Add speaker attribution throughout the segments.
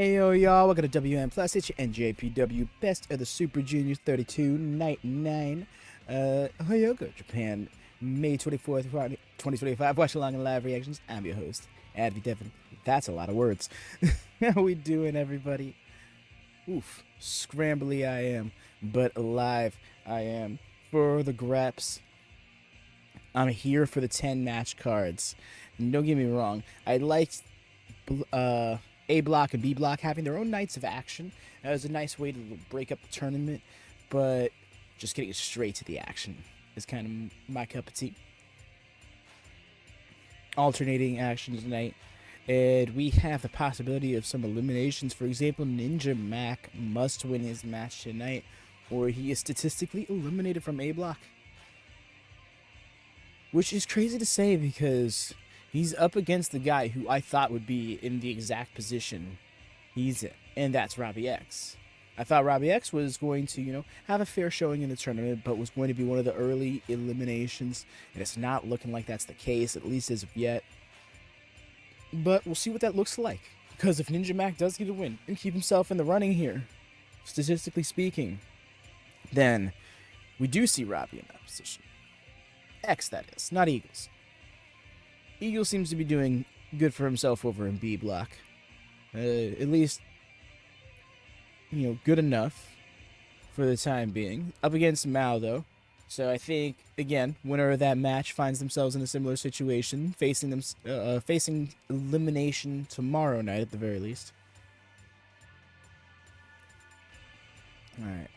Speaker 1: Ayo y'all, welcome to WM Plus. It's your NJPW Best of the Super Juniors 32 Night 9. Hyogo, Japan, May 24th, 2025. Watchalong and live reactions. I'm your host, DEFY. That's a lot of words. How we doing, everybody? Oof, scrambly I am, but alive I am. For the greps, I'm here for the 10 match cards. And don't get me wrong, I liked A block and B block having their own nights of action. That was a nice way to break up the tournament, but just getting straight to the action is kind of my cup of tea. Alternating action tonight, and we have the possibility of some eliminations. For example, Ninja Mack must win his match tonight, or he is statistically eliminated from A block. Which is crazy to say because he's up against the guy who I thought would be in the exact position he's in, and that's Robbie X. I thought Robbie X was going to, have a fair showing in the tournament, but was going to be one of the early eliminations, and it's not looking like that's the case, at least as of yet. But we'll see what that looks like, because if Ninja Mack does get a win and keep himself in the running here, statistically speaking, then we do see Robbie in that position. X, that is, not Eagles. Eagle seems to be doing good for himself over in B block. At least, good enough for the time being. Up against Mao, though. So I think, again, winner of that match finds themselves in a similar situation, facing elimination tomorrow night at the very least. Alright.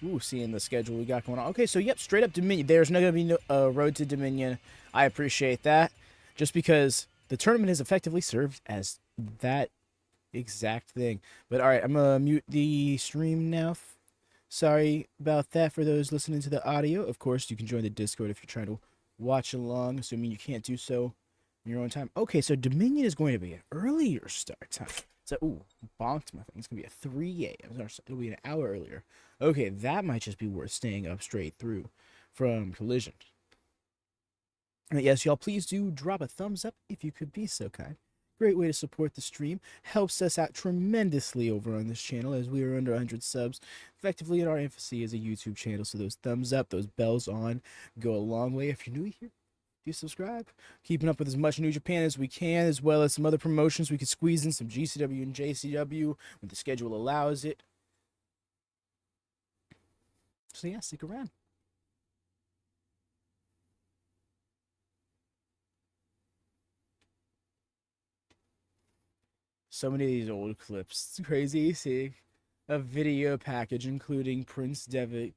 Speaker 1: Ooh, seeing the schedule we got going on. Okay, so yep, straight up Dominion. There's not going to be no road to Dominion. I appreciate that. Just because the tournament has effectively served as that exact thing. But alright, I'm going to mute the stream now. Sorry about that for those listening to the audio. Of course, you can join the Discord if you're trying to watch along, assuming you can't do so in your own time. Okay, so Dominion is going to be an earlier start time. So, ooh, bonked my thing. It's going to be at 3 a.m. It'll be an hour earlier. Okay, that might just be worth staying up straight through from Collision. And yes, y'all, please do drop a thumbs up if you could be so kind. Great way to support the stream. Helps us out tremendously over on this channel as we are under 100 subs. Effectively, in our infancy as a YouTube channel. So those thumbs up, those bells on, go a long way. If you're new here, do subscribe. Keeping up with as much New Japan as we can, as well as some other promotions. We could squeeze in some GCW and JCW when the schedule allows it. So yeah, stick around. So many of these old clips. It's crazy. See a video package including Prince Devitt.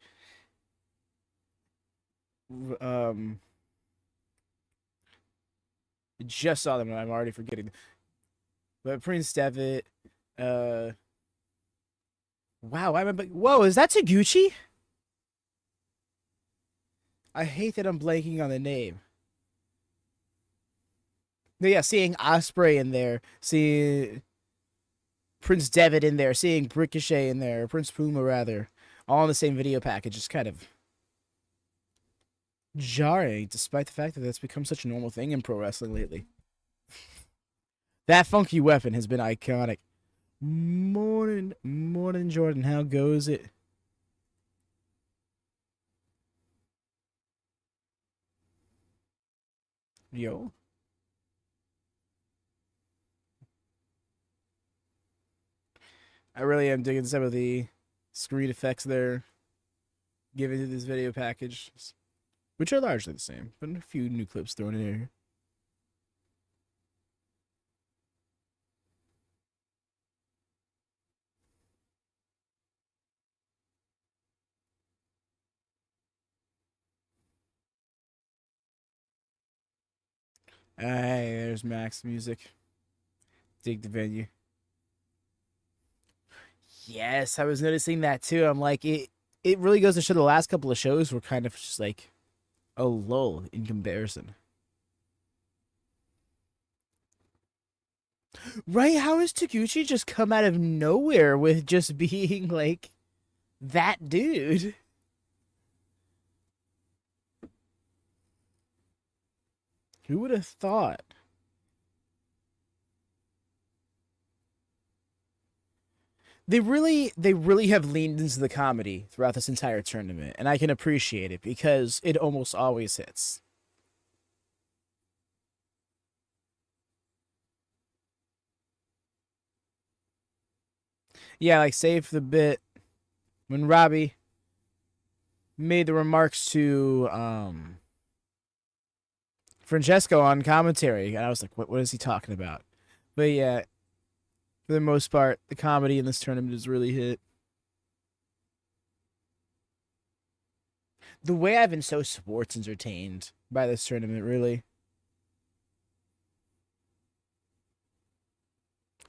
Speaker 1: Just saw them and I'm already forgetting. But Prince Devitt, wow, I remember. Whoa, is that Taguchi? I hate that I'm blanking on the name. But yeah, seeing Osprey in there, seeing Prince Devitt in there, seeing Ricochet in there, Prince Puma rather, all in the same video package is kind of jarring, despite the fact that that's become such a normal thing in pro wrestling lately. That funky weapon has been iconic. Morning, Jordan. How goes it? Yo. I really am digging some of the screen effects they're giving to this video package, which are largely the same, but a few new clips thrown in here. Hey, there's Mack's music. Dig the venue. Yes, I was noticing that too. I'm like, it really goes to show the last couple of shows were kind of just like a lull in comparison. Right? How has Taguchi just come out of nowhere with just being like that dude? Who would have thought? They really have leaned into the comedy throughout this entire tournament, and I can appreciate it because it almost always hits. Yeah, like save the bit when Robbie made the remarks to Francesco on commentary, and I was like, what is he talking about? But yeah, for the most part, the comedy in this tournament has really hit. The way I've been so sports entertained by this tournament, really.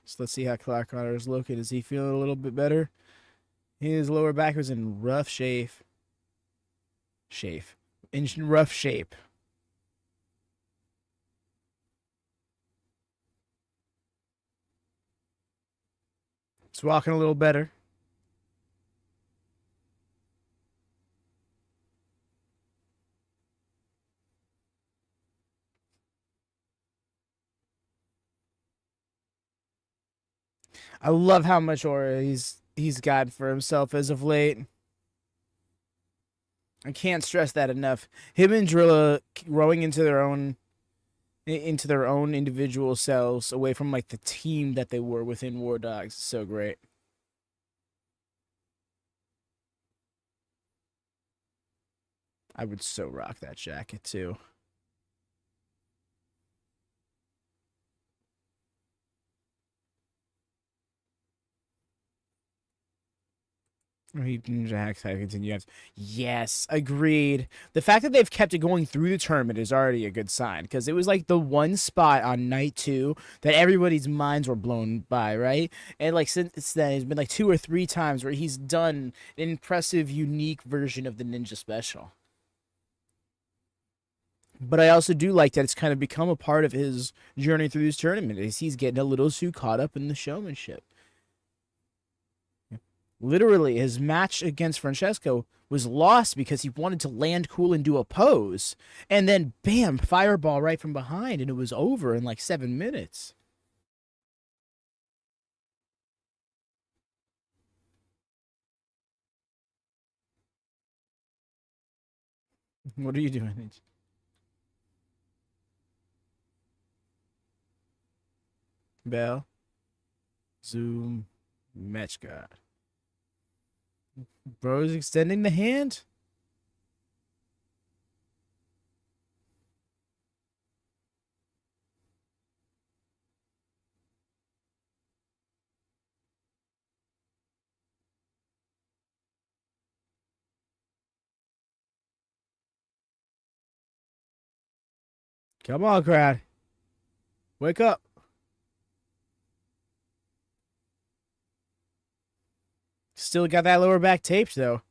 Speaker 1: So let's see how Clark Connor is looking. Is he feeling a little bit better? His lower back was in rough shape. In rough shape. It's walking a little better. I love how much aura he's got for himself as of late. I can't stress that enough. Him and Drilla growing into their own individual selves away from like the team that they were within War Dogs is so great. I would so rock that jacket too. He Jack's how to continue. Yes, agreed. The fact that they've kept it going through the tournament is already a good sign because it was like the one spot on night two that everybody's minds were blown by, right? And like since then, it's been like two or three times where he's done an impressive, unique version of the Ninja Special. But I also do like that it's kind of become a part of his journey through this tournament. Is he's getting a little too caught up in the showmanship. Literally, his match against Francesco was lost because he wanted to land cool and do a pose. And then, bam, fireball right from behind, and it was over in like 7 minutes. What are you doing? Bell, zoom, match god. Bro's extending the hand. Come on, crowd. Wake up. Still got that lower back taped, though.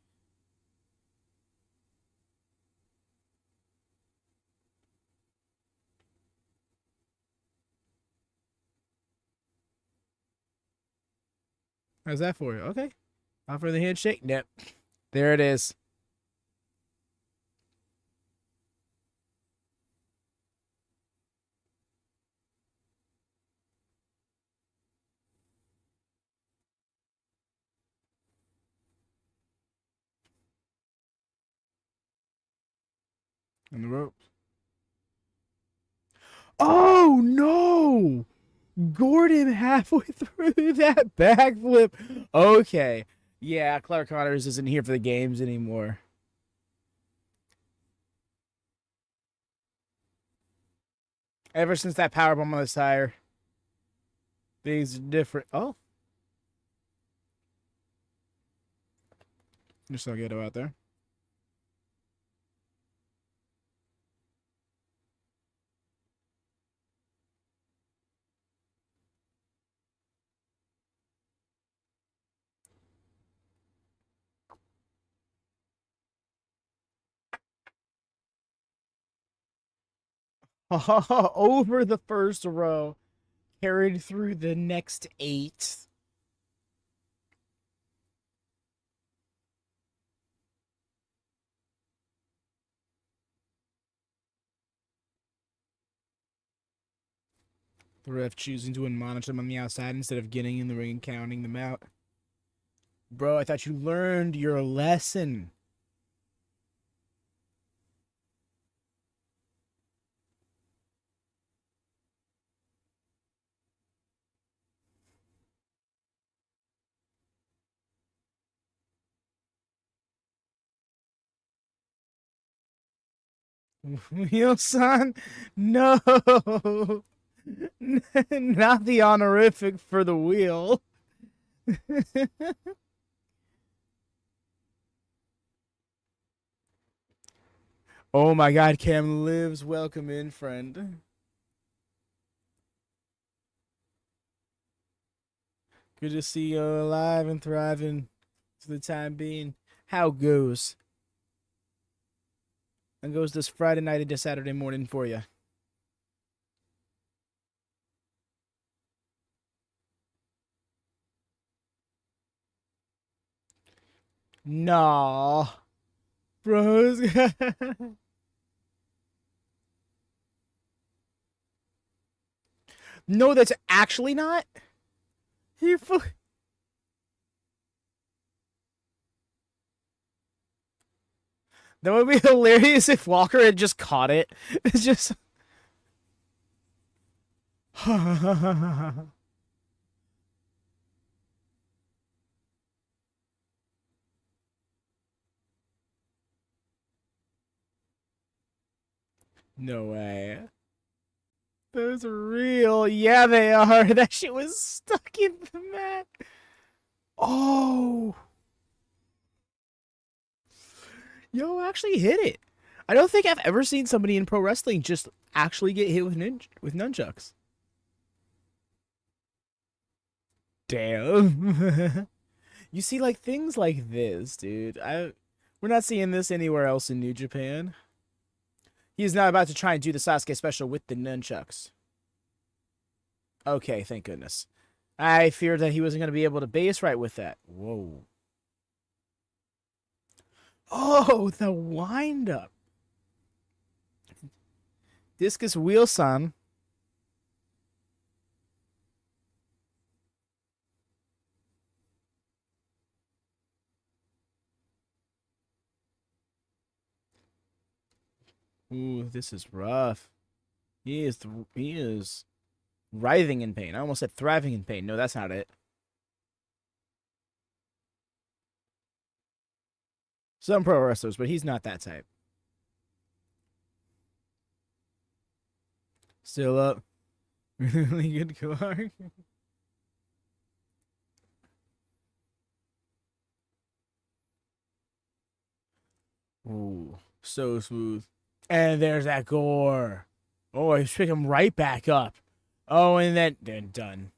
Speaker 1: How's that for you? Okay. Offer the handshake? Nope. There it is. On the ropes. Oh, no! Gordon halfway through that backflip. Okay. Yeah, Clark Connors isn't here for the games anymore. Ever since that powerbomb on the tire, things are different. Oh, just so ghetto out there. Over the first row, carried through the next eight. The ref choosing to admonish them on the outside instead of getting in the ring and counting them out. Bro, I thought you learned your lesson. Wheel-san? No! Not the honorific for the wheel. Oh my god, Cam lives. Welcome in, friend. Good to see you alive and thriving for the time being. How goes? And goes this Friday night into Saturday morning for you? Nah. Bros. No, that's actually not. You That would be hilarious if Walker had just caught it. It's just. No way. Those are real. Yeah, they are. That shit was stuck in the mat. Oh. Yo, actually hit it. I don't think I've ever seen somebody in pro wrestling just actually get hit with nunchucks. Damn. You see, like, things like this, dude. We're not seeing this anywhere else in New Japan. He's not about to try and do the Sasuke special with the nunchucks. Okay, thank goodness. I feared that he wasn't going to be able to base right with that. Whoa. Oh, the wind-up. Discus Wheel-san. Ooh, this is rough. He is writhing in pain. I almost said thriving in pain. No, that's not it. Some pro wrestlers, but he's not that type. Still up. Really good car. Ooh, so smooth. And there's that gore. Oh, he's picking him right back up. Oh, and then done.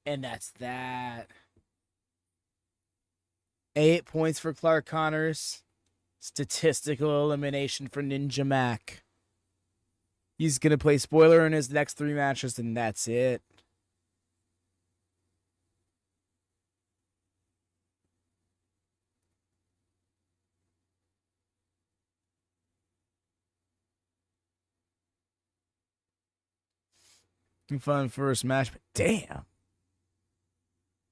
Speaker 1: And that's that. 8 points for Clark Connors. Statistical elimination for Ninja Mack. He's going to play spoiler in his next 3 matches, and that's it. Fun first match, but damn.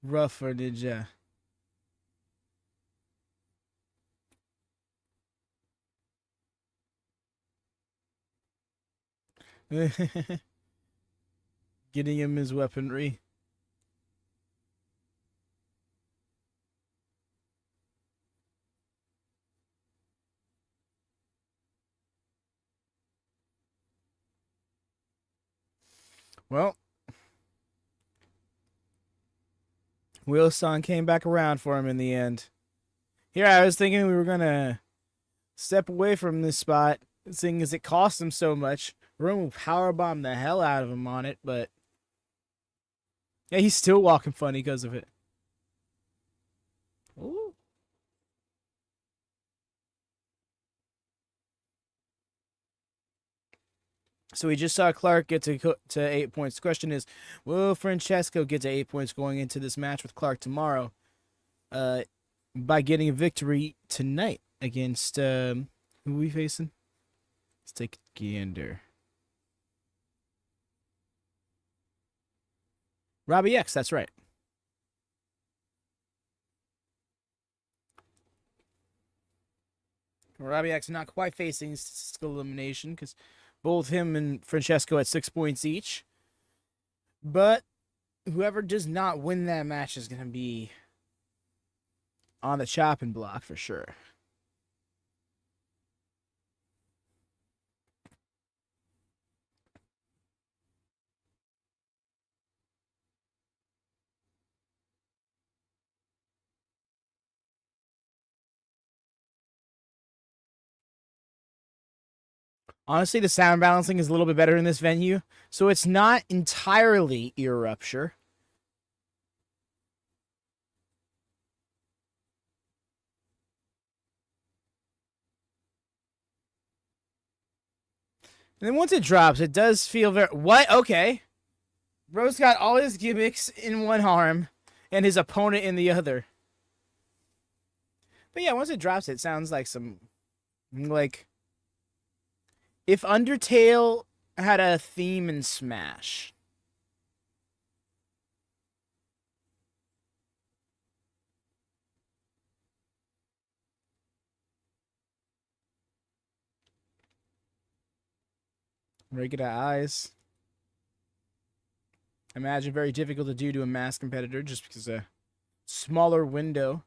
Speaker 1: Rough for Ninja. Getting him his weaponry. Well, Wheel-san came back around for him in the end. Here, I was thinking we were going to step away from this spot, seeing as it cost him so much. Room will powerbomb the hell out of him on it, but yeah, he's still walking funny because of it. Ooh. So we just saw Clark get to 8 points. The question is, will Francesco get to 8 points going into this match with Clark tomorrow? By getting a victory tonight against who are we facing? Let's take a gander. Robbie X, that's right. Robbie X not quite facing statistical elimination because both him and Francesco at 6 points each. But whoever does not win that match is going to be on the chopping block for sure. Honestly, the sound balancing is a little bit better in this venue, so it's not entirely ear rupture. And then once it drops, it does feel very... What? Okay. Bro's got all his gimmicks in one arm and his opponent in the other. But yeah, once it drops, it sounds like some... Like... If Undertale had a theme in Smash... Regular eyes. I imagine very difficult to do to a mass competitor just because a smaller window.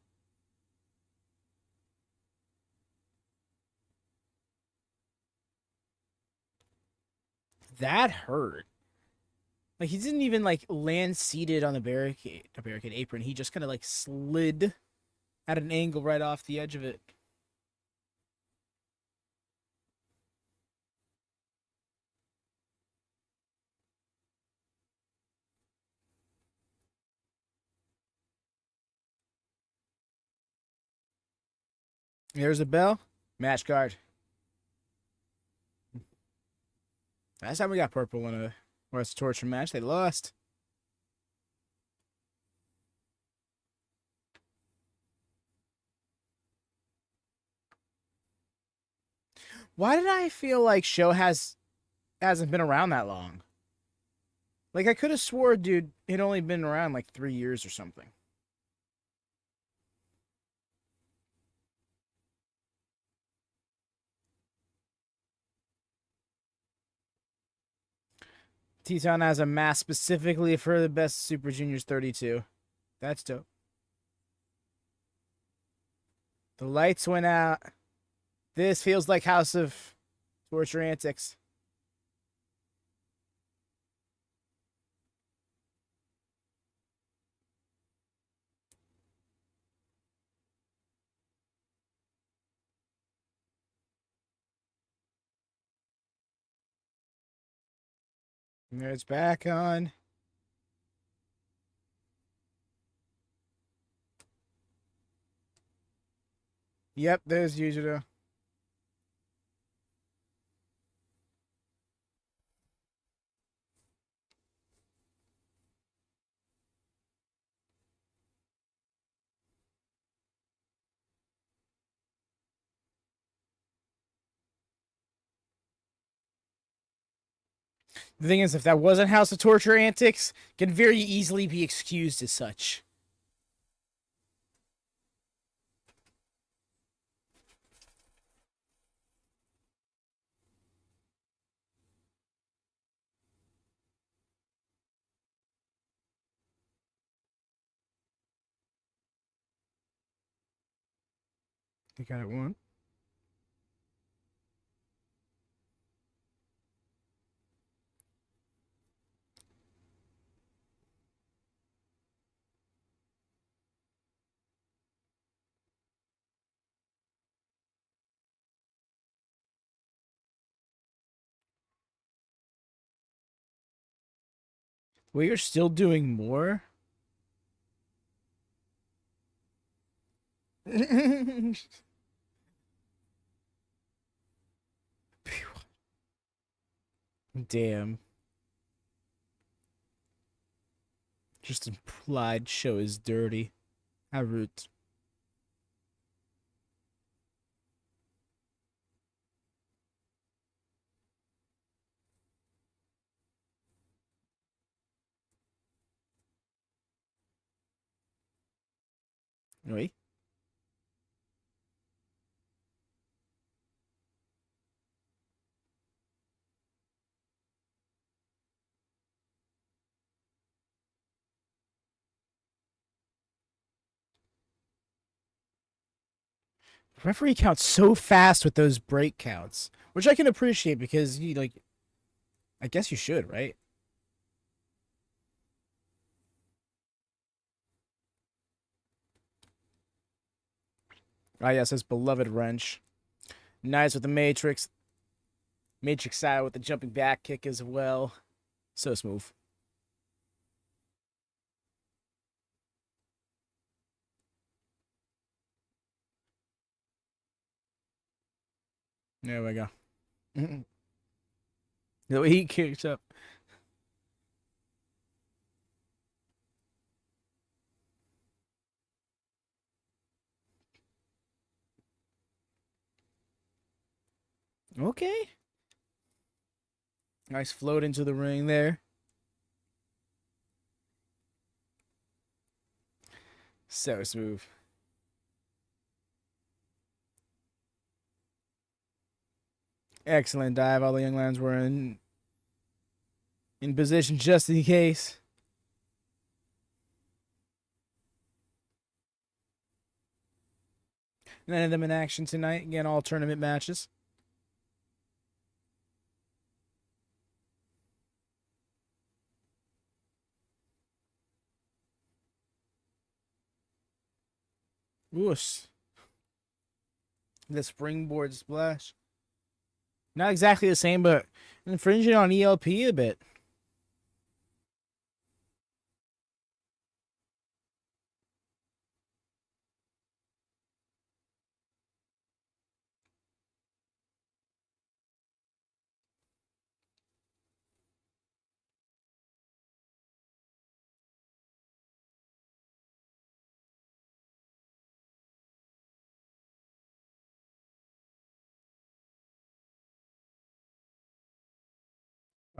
Speaker 1: That hurt. Like, he didn't even, like, land seated on the barricade apron. He just kind of, like, slid at an angle right off the edge of it. There's a bell. Match card. Last time we got purple in a West Torture match, they lost. Why did I feel like Show hasn't been around that long? Like, I could have swore, dude, had only been around like 3 years or something. Teton has a mask specifically for the best Super Juniors 32. That's dope. The lights went out. This feels like House of Torture Antics. And there it's back on. Yep, there's Yujiro. The thing is, if that wasn't House of Torture Antics, can very easily be excused as such. You got it one. We are still doing more? Damn. Just implied Show is dirty. How rude. Oui. Referee counts so fast with those break counts, which I can appreciate because you like. I guess you should, right? Ah, yes, his beloved wrench. Nice with the Matrix. Matrix style with the jumping back kick as well. So smooth. There we go. The way he kicks up. Okay. Nice float into the ring there. So smooth. Excellent dive. All the young lions were in position just in case. None of them in action tonight. Again, all tournament matches. Whoosh. The springboard splash. Not exactly the same, but infringing on ELP a bit.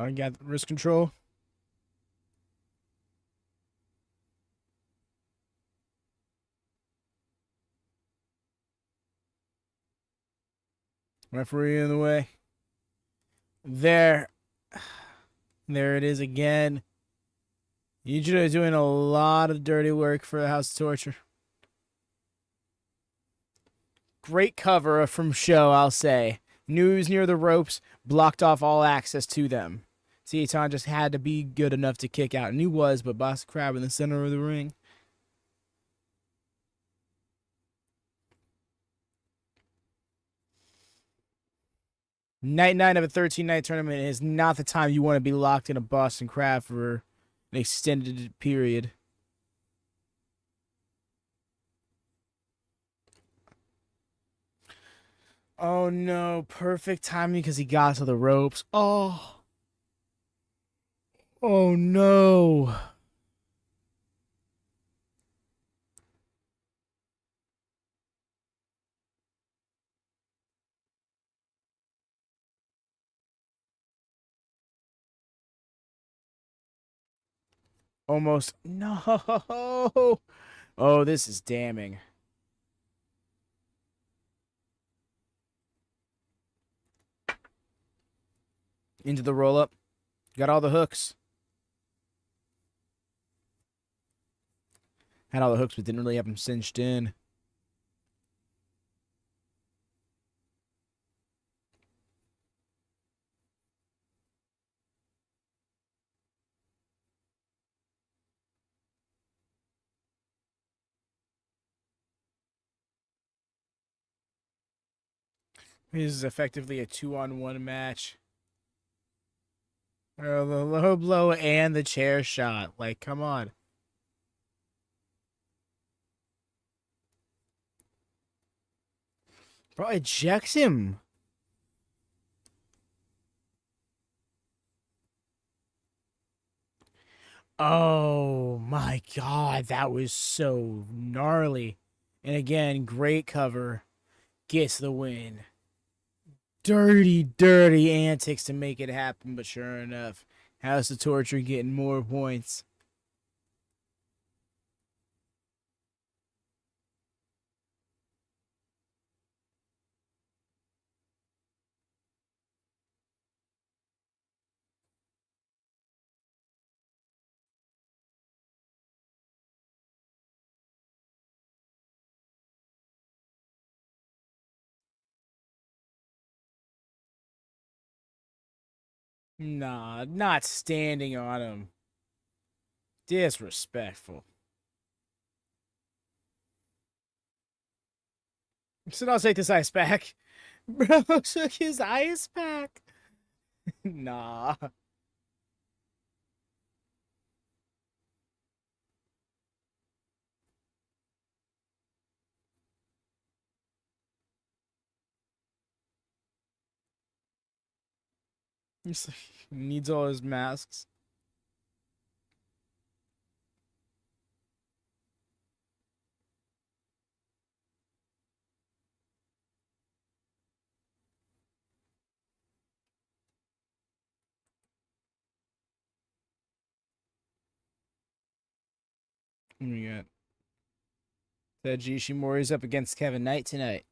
Speaker 1: I got wrist control. Referee in the way. There. There it is again. Yujiro is doing a lot of dirty work for the House of Torture. Great cover from Show, I'll say. News near the ropes blocked off all access to them. Seitan just had to be good enough to kick out, and he was, but Boss Crab in the center of the ring. Night 9 of a 13-night tournament is not the time you want to be locked in a Boston Crab for an extended period. Oh no, perfect timing because he got to the ropes. Oh. Oh no. Almost. No. Oh, this is damning. Into the roll up. Got all the hooks. Had all the hooks, but didn't really have them cinched in. This is effectively a 2-on-1 match. Oh, the low blow and the chair shot. Like, come on. Bro, ejects him. Oh my god, that was so gnarly. And again, great cover. Gets the win. Dirty, dirty antics to make it happen, but sure enough, House of Torture getting more points. Nah, not standing on him. Disrespectful. So I'll take this ice pack. Bro took his ice pack. Nah. He's like, needs all his masks. We got Taiji Ishimori's up against Kevin Knight tonight.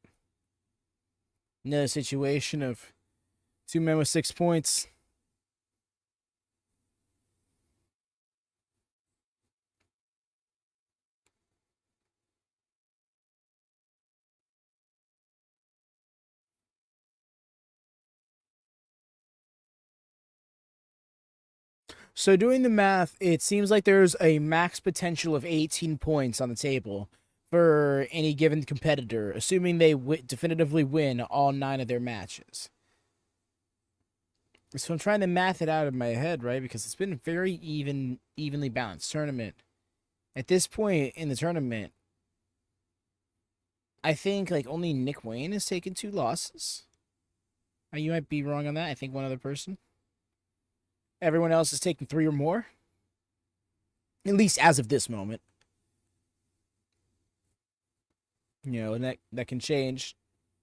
Speaker 1: Another situation of two men with 6 points. So doing the math, it seems like there's a max potential of 18 points on the table for any given competitor, assuming they definitively win all 9 of their matches. So I'm trying to math it out in my head, right? Because it's been a very evenly balanced tournament. At this point in the tournament, I think like only Nick Wayne has taken 2 losses. You might be wrong on that. I think one other person. Everyone else is taking 3 or more. At least as of this moment. You know, and that can change.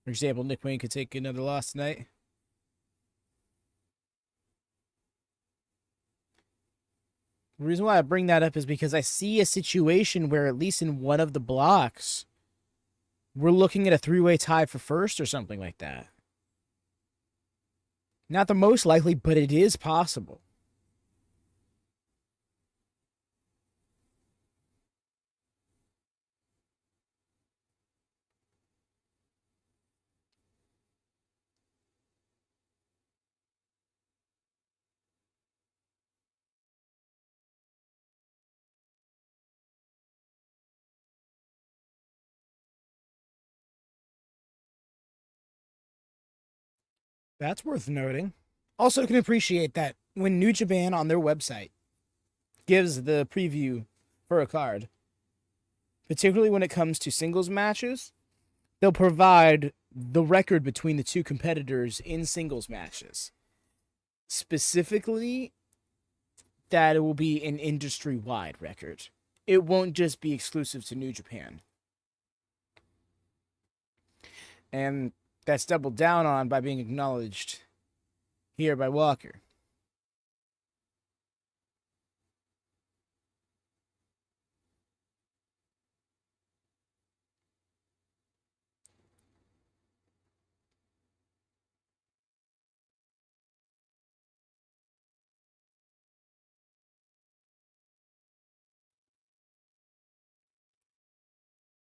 Speaker 1: For example, Nick Wayne could take another loss tonight. The reason why I bring that up is because I see a situation where at least in one of the blocks, we're looking at a 3-way tie for first or something like that. Not the most likely, but it is possible. That's worth noting. Also, can appreciate that when New Japan on their website gives the preview for a card, particularly when it comes to singles matches, they'll provide the record between the 2 competitors in singles matches. Specifically, that it will be an industry-wide record. It won't just be exclusive to New Japan. And that's doubled down on by being acknowledged here by Walker.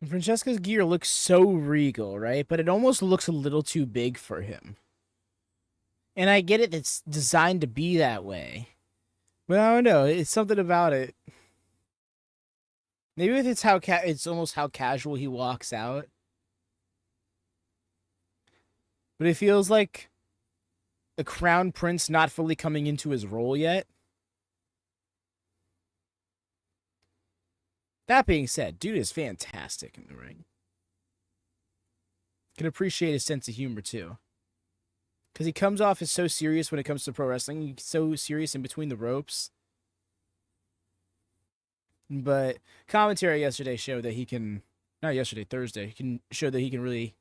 Speaker 1: Francesco's gear looks so regal, right? But it almost looks a little too big for him. And I get it, it's designed to be that way. But I don't know, it's something about it. Maybe it's how it's almost how casual he walks out. But it feels like a crown prince not fully coming into his role yet. That being said, dude is fantastic in the ring. Can appreciate his sense of humor too. Because he comes off as so serious when it comes to pro wrestling. He's so serious in between the ropes. But commentary yesterday showed that he can, not yesterday, Thursday, he can show that he can really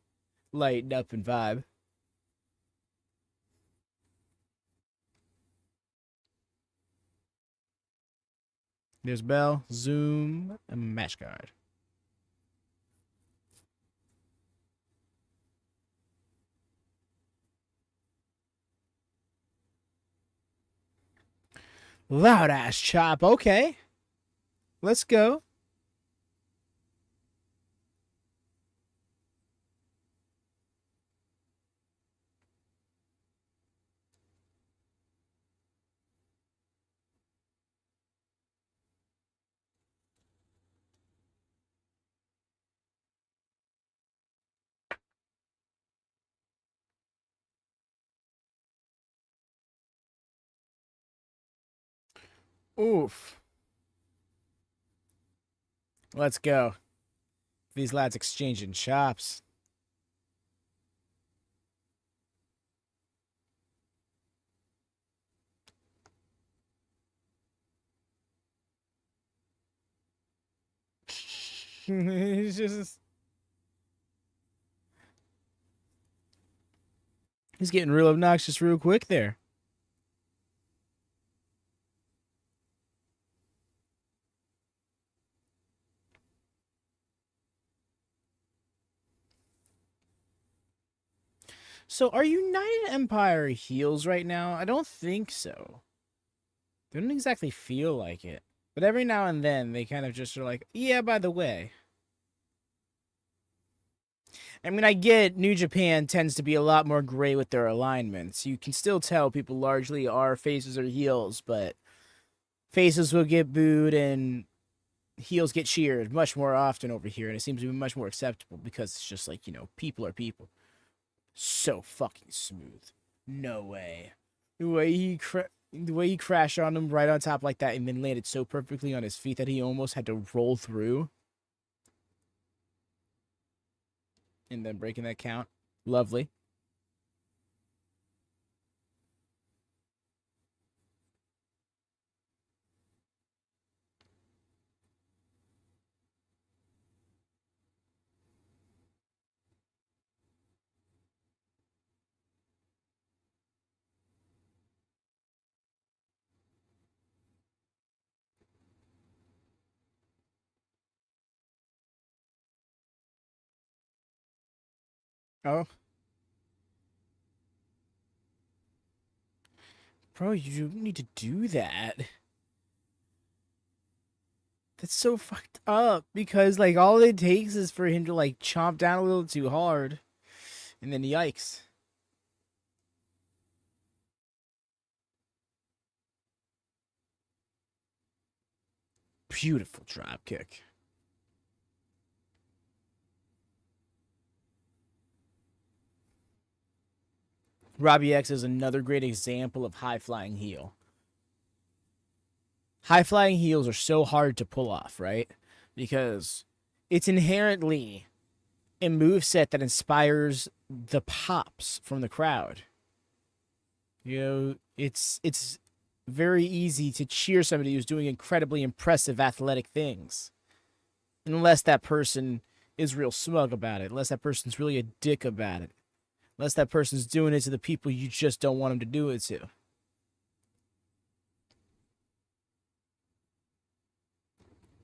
Speaker 1: lighten up and vibe. There's Bell, Zoom, and Match Guard. Loud ass chop. Okay. Let's go. Oof. Let's go. These lads exchanging chops. He's just... He's getting real obnoxious real quick there. So, are United Empire heels right now? I don't think so. They don't exactly feel like it. But every now and then, they kind of just are like, yeah, by the way. I mean, I get New Japan tends to be a lot more gray with their alignments. You can still tell people largely are faces or heels, but faces will get booed and heels get cheered much more often over here, and it seems to be much more acceptable because it's just like, you know, people are people. So fucking smooth. No way. The way he crashed on him right on top like that and then landed so perfectly on his feet that he almost had to roll through. And then breaking that count. Lovely. Oh. Bro, you don't need to do that. That's so fucked up because, like, all it takes is for him to, like, chomp down a little too hard. And then yikes. Beautiful drop kick. Robbie X is another great example of high-flying heel. High-flying heels are so hard to pull off, right? Because it's inherently a moveset that inspires the pops from the crowd. You know, it's very easy to cheer somebody who's doing incredibly impressive athletic things. Unless that person is real smug about it. Unless that person's really a dick about it. Unless that person's doing it to the people you just don't want him to do it to.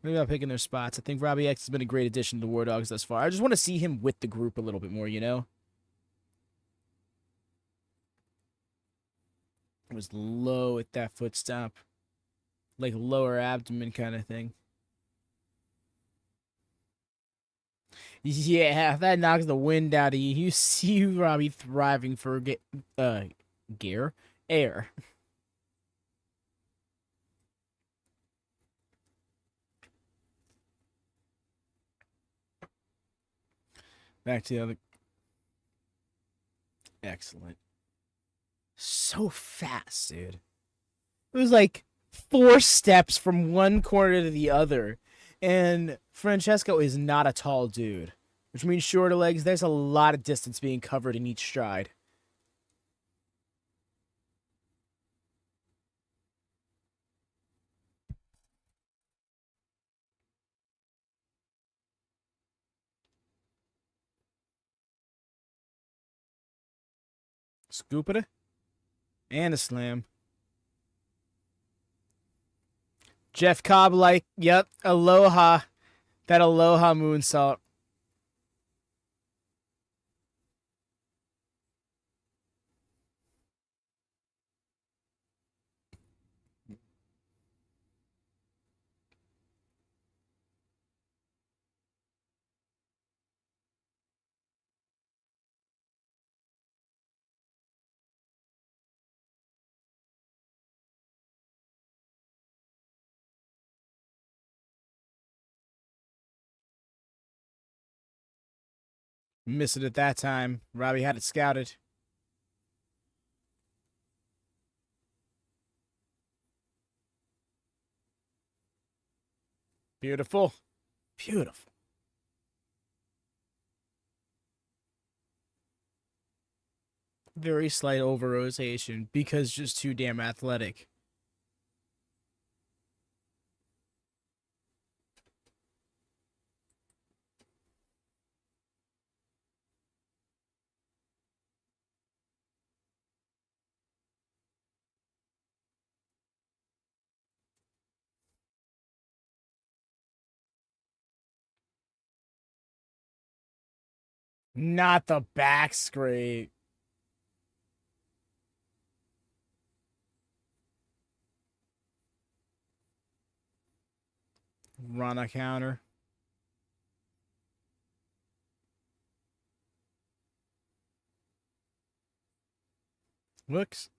Speaker 1: Maybe I'm picking their spots. I think Robbie X has been a great addition to the War Dogs thus far. I just want to see him with the group a little bit more, you know? It was low at that foot stomp. Like lower abdomen kind of thing. Yeah, that knocks the wind out of you. You see Robbie thriving for gear? Air. Back to the other. Excellent. So fast, dude. It was like 4 steps from one corner to the other. And Francesco is not a tall dude, which means shorter legs. There's a lot of distance being covered in each stride. Scoop it. And a slam. Jeff Cobb like, yep, aloha. That aloha moonsault. Missed it at that time. Robbie had it scouted. Beautiful. Beautiful. Very slight over rotation because just too damn athletic. Not the back scrape. Run a counter. Looks.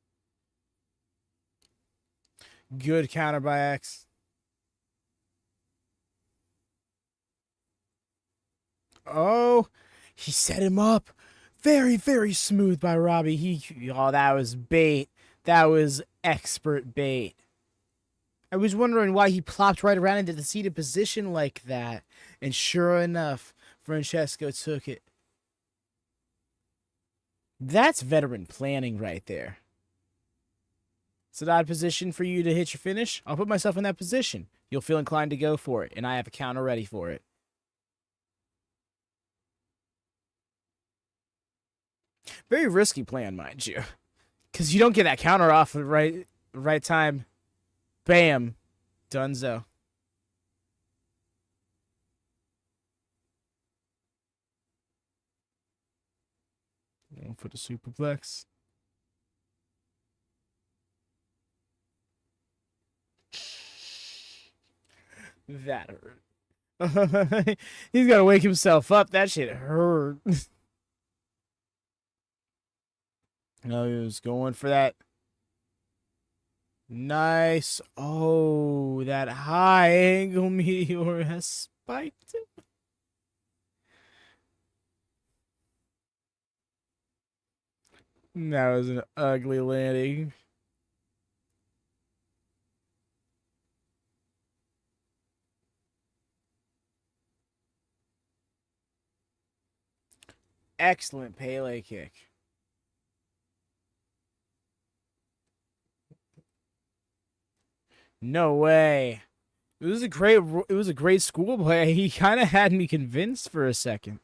Speaker 1: Good counter by X. Oh, he set him up. Very, very smooth by Robbie. Oh, that was bait. That was expert bait. I was wondering why he plopped right around into the seated position like that. And sure enough, Francesco took it. That's veteran planning right there. It's an odd position for you to hit your finish. I'll put myself in that position. You'll feel inclined to go for it, and I have a counter ready for it. Very risky plan, mind you. Because you don't get that counter off at the right time. Bam. Dunzo. Going for the superplex. That hurt. He's got to wake himself up. That shit hurt. No, he was going for that. Nice. Oh, that high angle meteor has spiked him. That was an ugly landing. Excellent Pele kick. No way. It was a great school play. He kind of had me convinced for a second.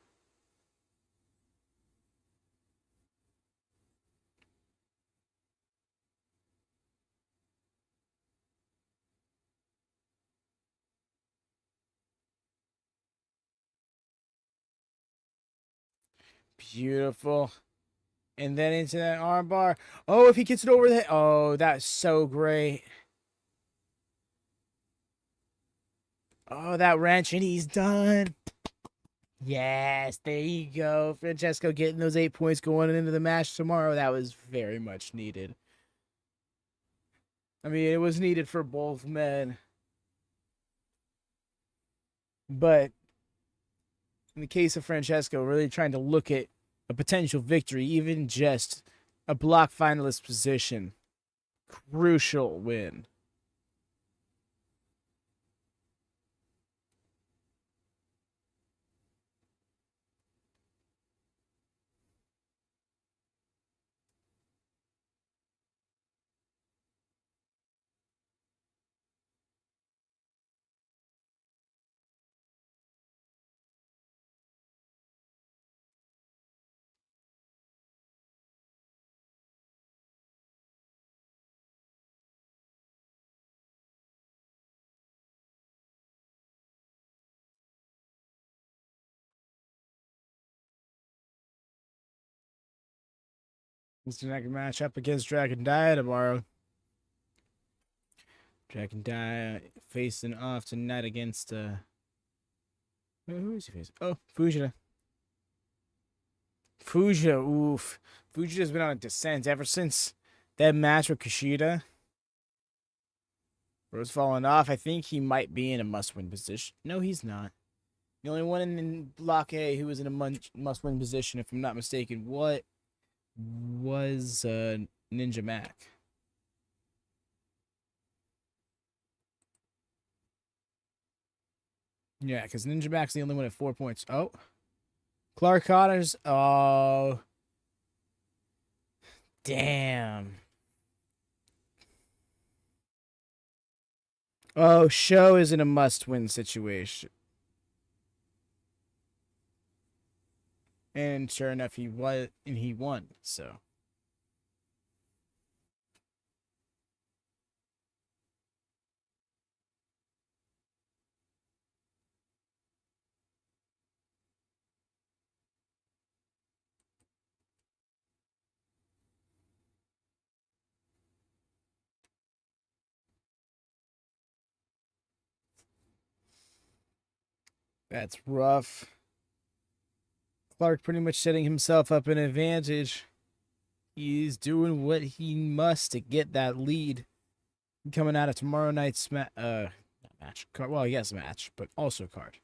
Speaker 1: Beautiful. And then into that armbar. Oh, if he gets it over the head. Oh, that's so great. Oh, that wrench, and he's done. Yes, there you go. Francesco getting those 8 points going into the match tomorrow. That was very much needed. I mean, it was needed for both men. But in the case of Francesco, really trying to look at a potential victory, even just a block finalist position. Crucial win. Mr. Neck match up against Dragon Dia tomorrow. Dragon Dia facing off tonight against who is he facing? Oh, Fujita. Fujita, oof. Fujita's been on a descent ever since that match with Kushida. Rose falling off. I think he might be in a must-win position. No, he's not. The only one in Block A who was in a must-win position, if I'm not mistaken, what was Ninja Mack. Yeah, because Ninja Mack's the only one at 4 points. Oh. Clark Connors. Oh. Damn. Oh, Show is in a must-win situation. And sure enough, he won. So that's rough. Clark pretty much setting himself up an advantage. He's doing what he must to get that lead. Coming out of tomorrow night's not match. Well, yes, match, but also card.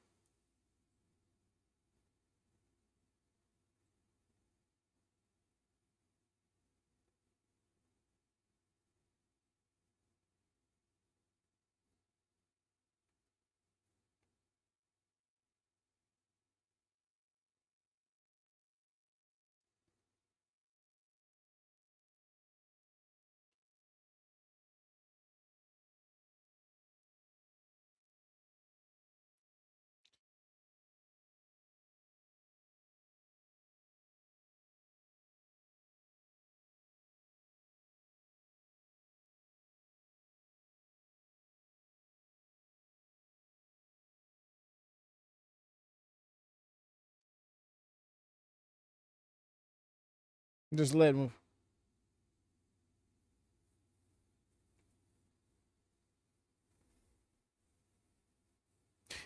Speaker 1: Just let him.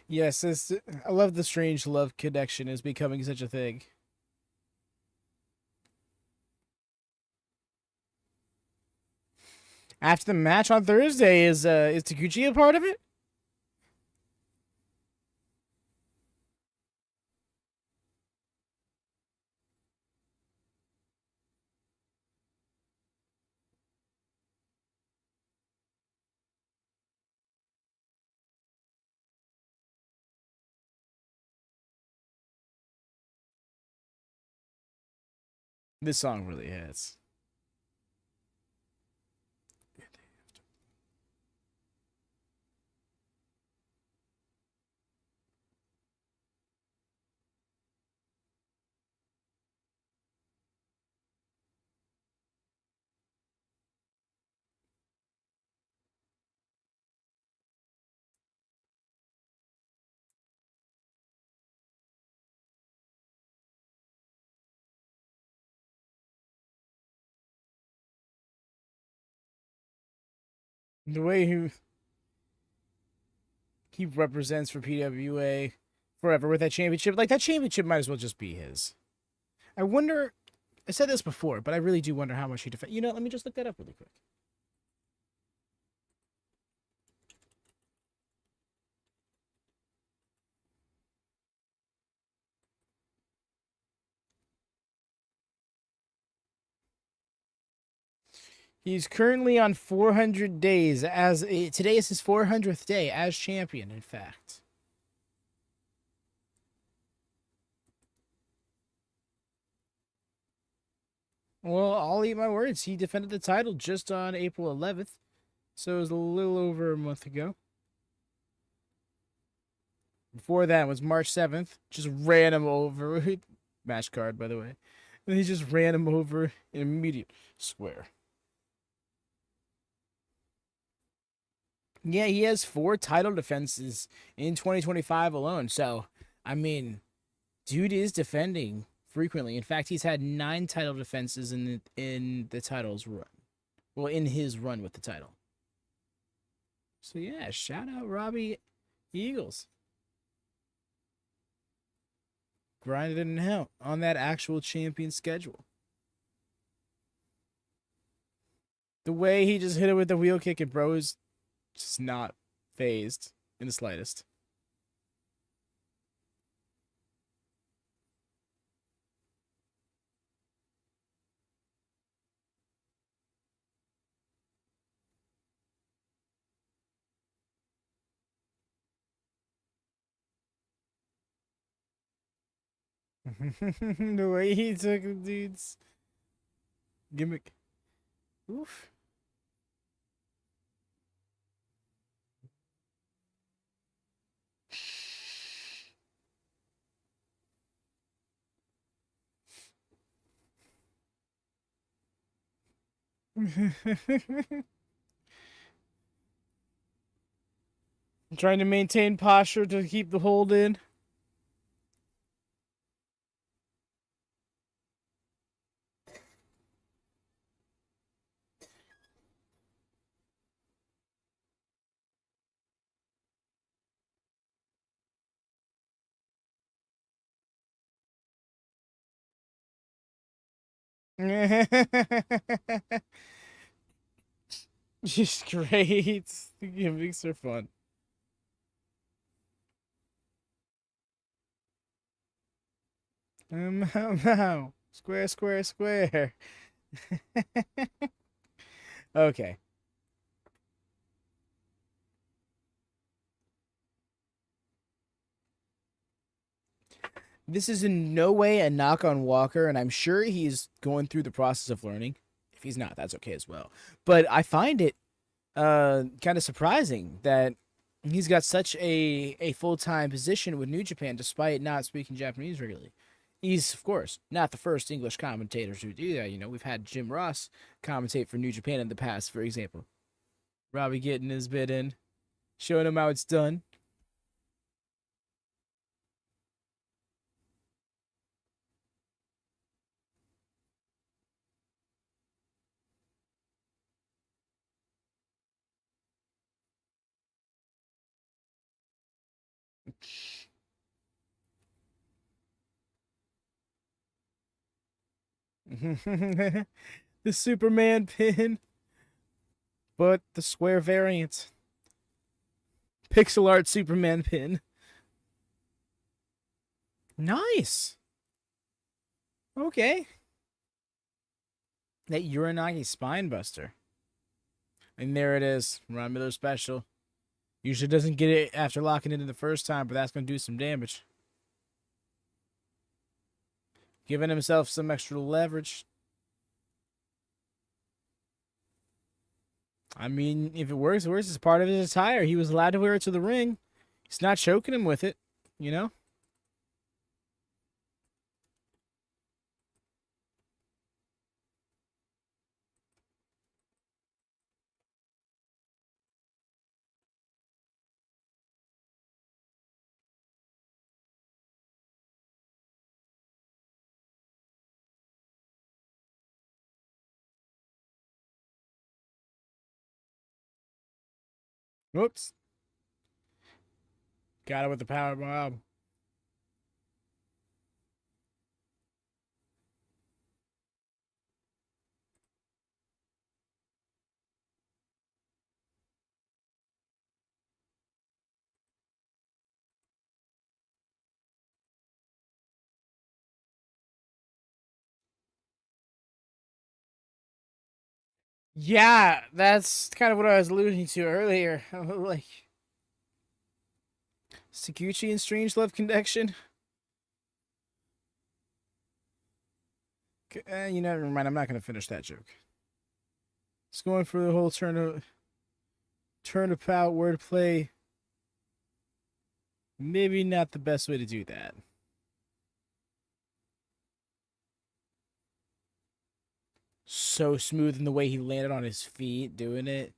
Speaker 1: Yes, I love the strange love connection is becoming such a thing. After the match on Thursday, is Taguchi a part of it? This song really hits. The way he represents for PWA forever with that championship, like that championship might as well just be his. I wonder. I said this before, but I really do wonder how much he defends. You know, let me just look that up really quick. He's currently on 400 days today is his 400th day as champion, in fact. Well, I'll eat my words. He defended the title just on April 11th, so it was a little over a month ago. Before that was March 7th. Just ran him over. Match card, by the way. And he just ran him over in immediate square. Yeah, he has 4 title defenses in 2025 alone. So, I mean, dude is defending frequently. In fact, he's had 9 title defenses in the titles run. Well, in his run with the title. So yeah, shout out Robbie Eagles. Grinded it in hell on that actual champion schedule. The way he just hit it with the wheel kick and bro is just not phased in the slightest. The way he took the dude's gimmick. Oof. Trying to maintain posture to keep the hold in. Just great. The gimmicks are fun. How? Square, square, square. Okay. This is in no way a knock on Walker, and I'm sure he's going through the process of learning. If he's not, that's okay as well. But I find it kind of surprising that he's got such a full time position with New Japan despite not speaking Japanese regularly. He's, of course, not the first English commentator to do that. You know, we've had Jim Ross commentate for New Japan in the past, for example. Robbie getting his bit in, showing him how it's done. The Superman pin, but the square variant. Pixel art Superman pin. Nice. Okay. That Uranagi spine buster. And there it is. Ron Miller special. Usually doesn't get it after locking it in the first time, but that's going to do some damage. Giving himself some extra leverage. I mean, if it works, it works. It's part of his attire. He was allowed to wear it to the ring. He's not choking him with it, you know? Whoops. Got it with the power bomb. Yeah, that's kind of what I was alluding to earlier. Like, Sakuchi and Strangelove connection. You know, never mind. I'm not going to finish that joke. It's going for the whole turnabout wordplay. Maybe not the best way to do that. So smooth in the way he landed on his feet doing it.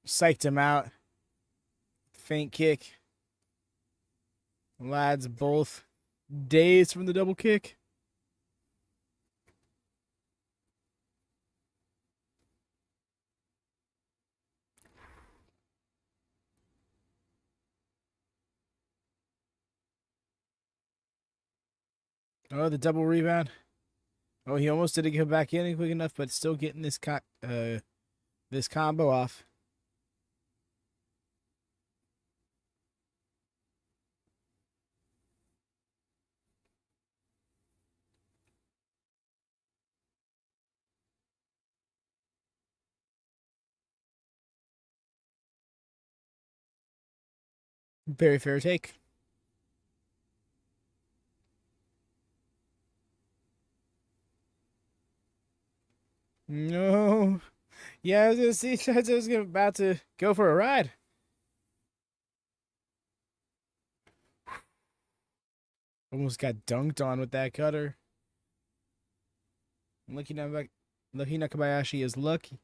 Speaker 1: Psyched him out. Feint kick. Lads both dazed from the double kick. Oh, the double rebound. Oh, he almost didn't get back in quick enough, but still getting this combo off. Very fair take. No. Yeah, I was gonna see. I was about to go for a ride. Almost got dunked on with that cutter. Lucky Nakabayashi is lucky.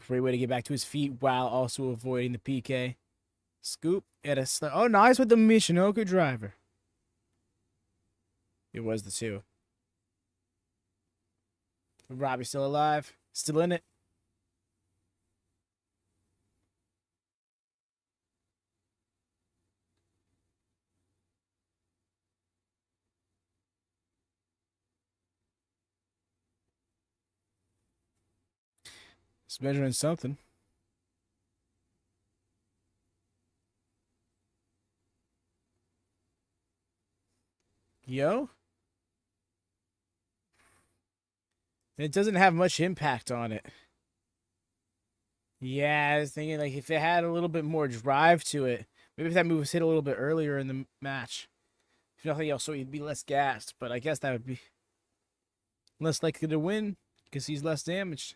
Speaker 1: Great way to get back to his feet while also avoiding the PK. Scoop at a oh, nice with the Michinoku driver. It was the two. Robbie still alive, still in it. It's measuring something. Yo. It doesn't have much impact on it. Yeah, I was thinking like if it had a little bit more drive to it, maybe if that move was hit a little bit earlier in the match, if nothing else, so he'd be less gassed. But I guess that would be less likely to win because he's less damaged.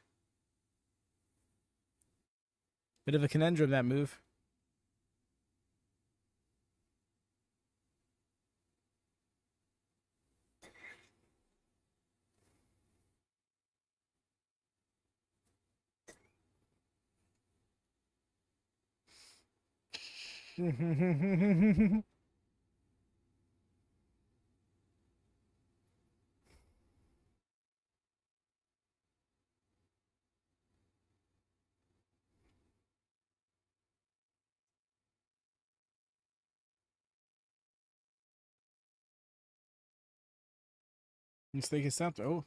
Speaker 1: Bit of a conundrum, that move. He's thinking something. Oh,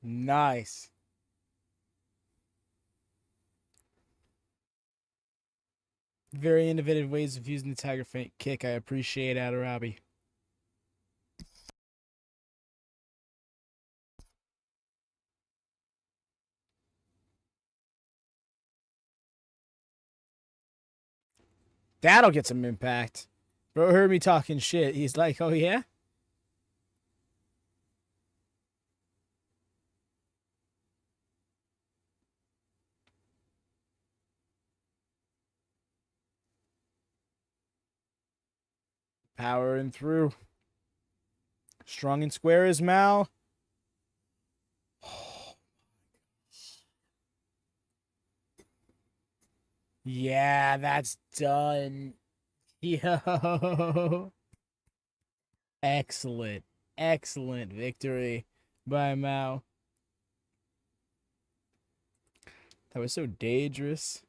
Speaker 1: nice. Very innovative ways of using the Tiger Feint kick. I appreciate out of Robbie. That'll get some impact. Bro heard me talking shit. He's like, oh yeah? Powering through. Strong and square as Mal. Yeah, that's done. Yo. Excellent. Excellent victory by Mao. That was so dangerous.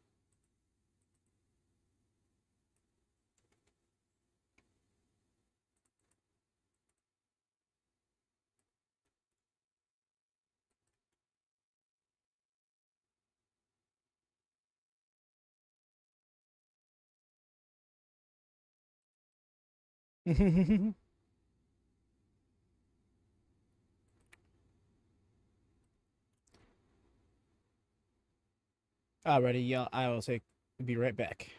Speaker 1: Alrighty, yeah, I will be right back.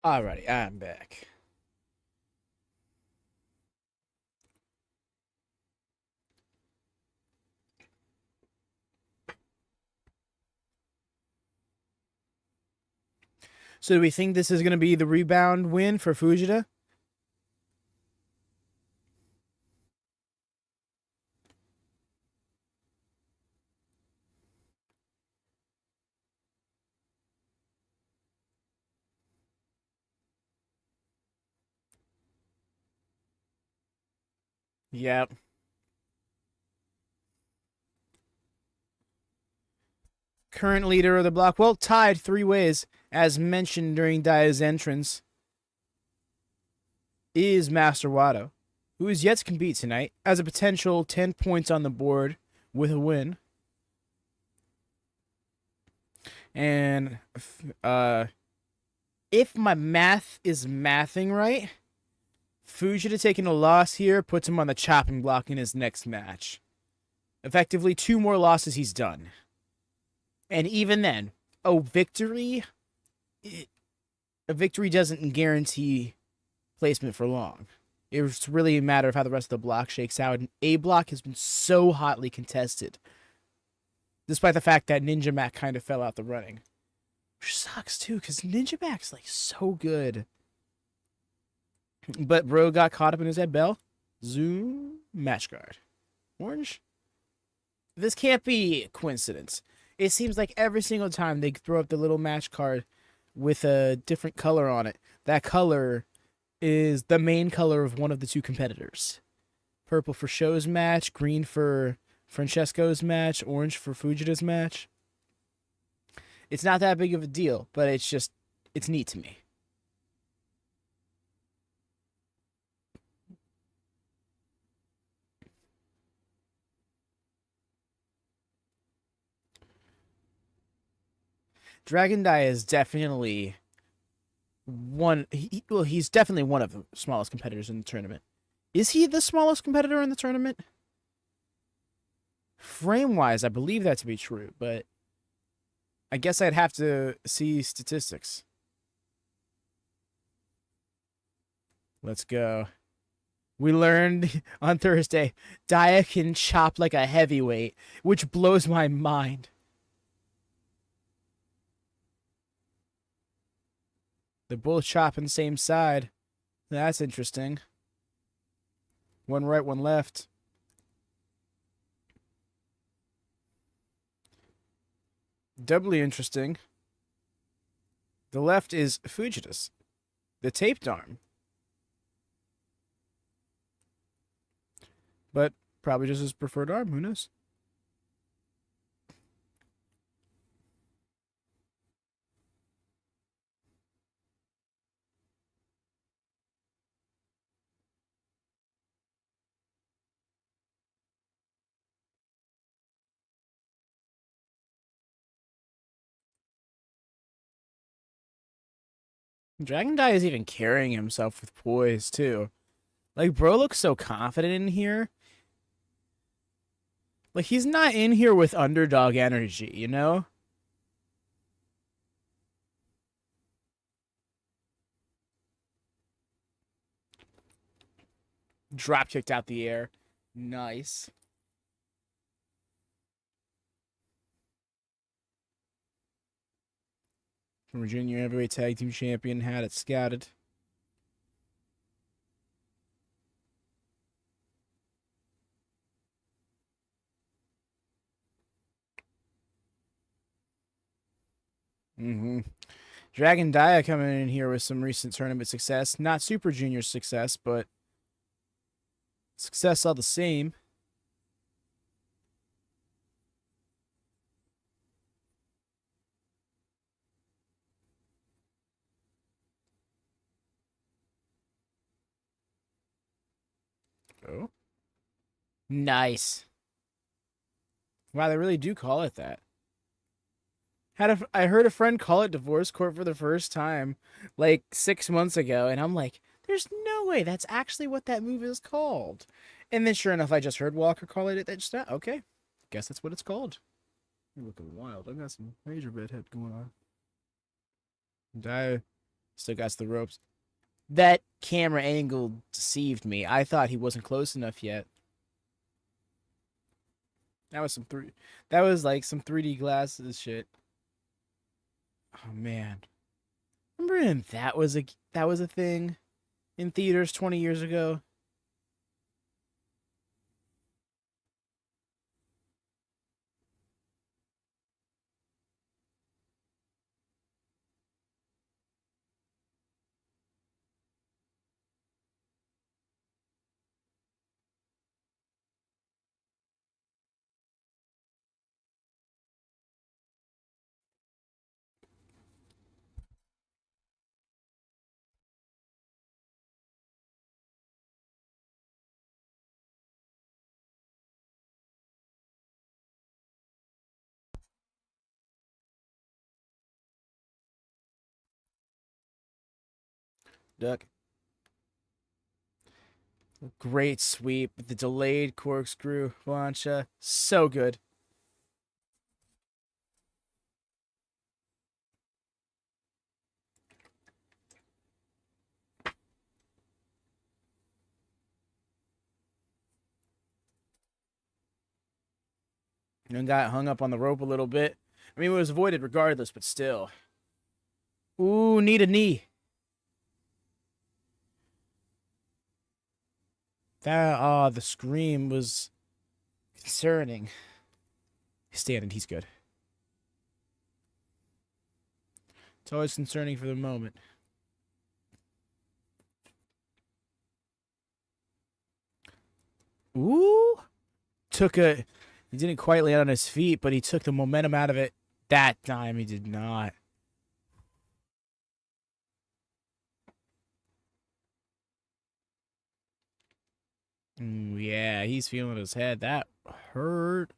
Speaker 1: Alrighty, I'm back. So do we think this is going to be the rebound win for Fujita? Yep. Current leader of the block. Well, tied 3 ways, as mentioned during Daya's entrance, is Master Wado, who is yet to compete tonight, as a potential 10 points on the board with a win. And if my math is mathing right, Fujita taking a loss here puts him on the chopping block in his next match. Effectively, 2 more losses, he's done. And even then, a victory doesn't guarantee placement for long. It's really a matter of how the rest of the block shakes out. And A block has been so hotly contested, despite the fact that Ninja Mack kind of fell out the running. Which sucks, too, because Ninja Mack's, like, so good. But bro got caught up in his head. Bell. Zoom. Match guard. Orange. This can't be a coincidence. It seems like every single time they throw up the little match card with a different color on it, that color is the main color of one of the 2 competitors. Purple for Show's match, green for Francesco's match, orange for Fujita's match. It's not that big of a deal, but it's neat to me. Dragon Dai is definitely he's definitely one of the smallest competitors in the tournament. Is he the smallest competitor in the tournament? Frame-wise, I believe that to be true, but I guess I'd have to see statistics. Let's go. We learned on Thursday, Daya can chop like a heavyweight, which blows my mind. They're both chopping the same side. That's interesting. One right, one left. Doubly interesting. The left is Fujita's. The taped arm. But probably just his preferred arm. Who knows? Dragon Dai is even carrying himself with poise, too. Like, bro looks so confident in here. Like, he's not in here with underdog energy, you know? Drop kicked out the air. Nice. Former junior heavyweight tag team champion had it scouted. Dragon Dia coming in here with some recent tournament success. Not Super Junior success, but success all the same. Oh. Nice. Wow, they really do call it that. I heard a friend call it divorce court for the first time like 6 months ago, and I'm like, there's no way that's actually what that move is called. And then sure enough, I just heard Walker call it that just now. Okay. Guess that's what it's called. You're looking wild. I got some major bedhead going on. Still got the ropes. That camera angle deceived me. I thought he wasn't close enough yet. That was that was like some 3D glasses shit. Oh man. Remember when that was a thing in theaters 20 years ago? Duck. Great sweep. The delayed corkscrew plancha. So good. And got hung up on the rope a little bit. I mean, it was avoided regardless, but still. Ooh, need a knee. The scream was concerning. He's standing, he's good. It's always concerning for the moment. Ooh. He didn't quite land on his feet, but he took the momentum out of it. That time he did not. Ooh, yeah, he's feeling his head. That hurt.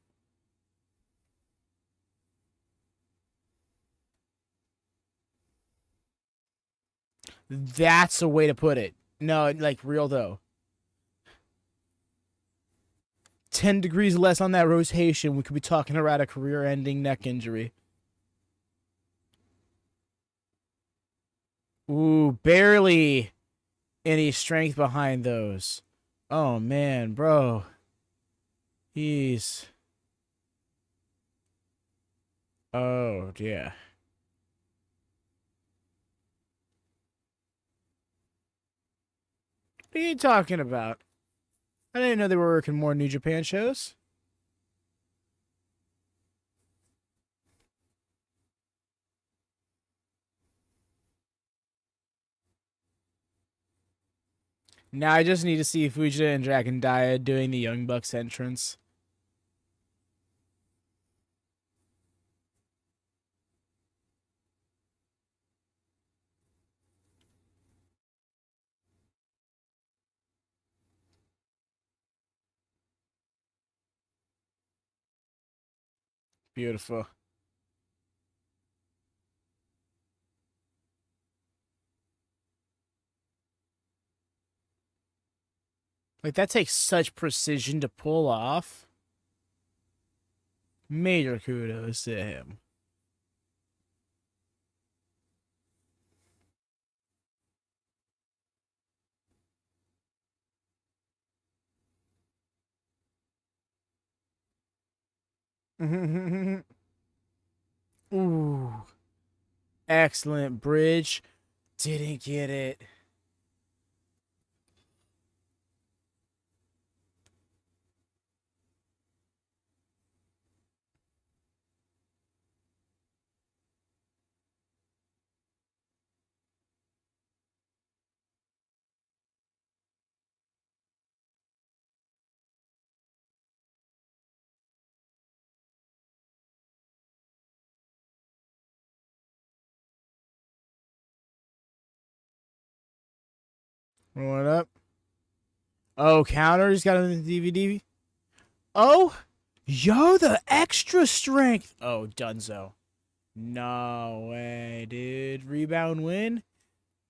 Speaker 1: That's a way to put it. No, like real though. 10 degrees less on that rotation, we could be talking about a career-ending neck injury. Ooh, barely any strength behind those. Oh, man, bro. He's... Oh, yeah. What are you talking about? I didn't know they were working more New Japan shows. Now I just need to see Fujita and Dragon Dia doing the Young Bucks entrance. Beautiful. Like, that takes such precision to pull off. Major kudos to him. Ooh. Excellent bridge. Didn't get it. What up? Oh, counter. He's got it in the DVD. Oh, yo, the extra strength. Oh, Dunzo. No way, dude. Rebound win.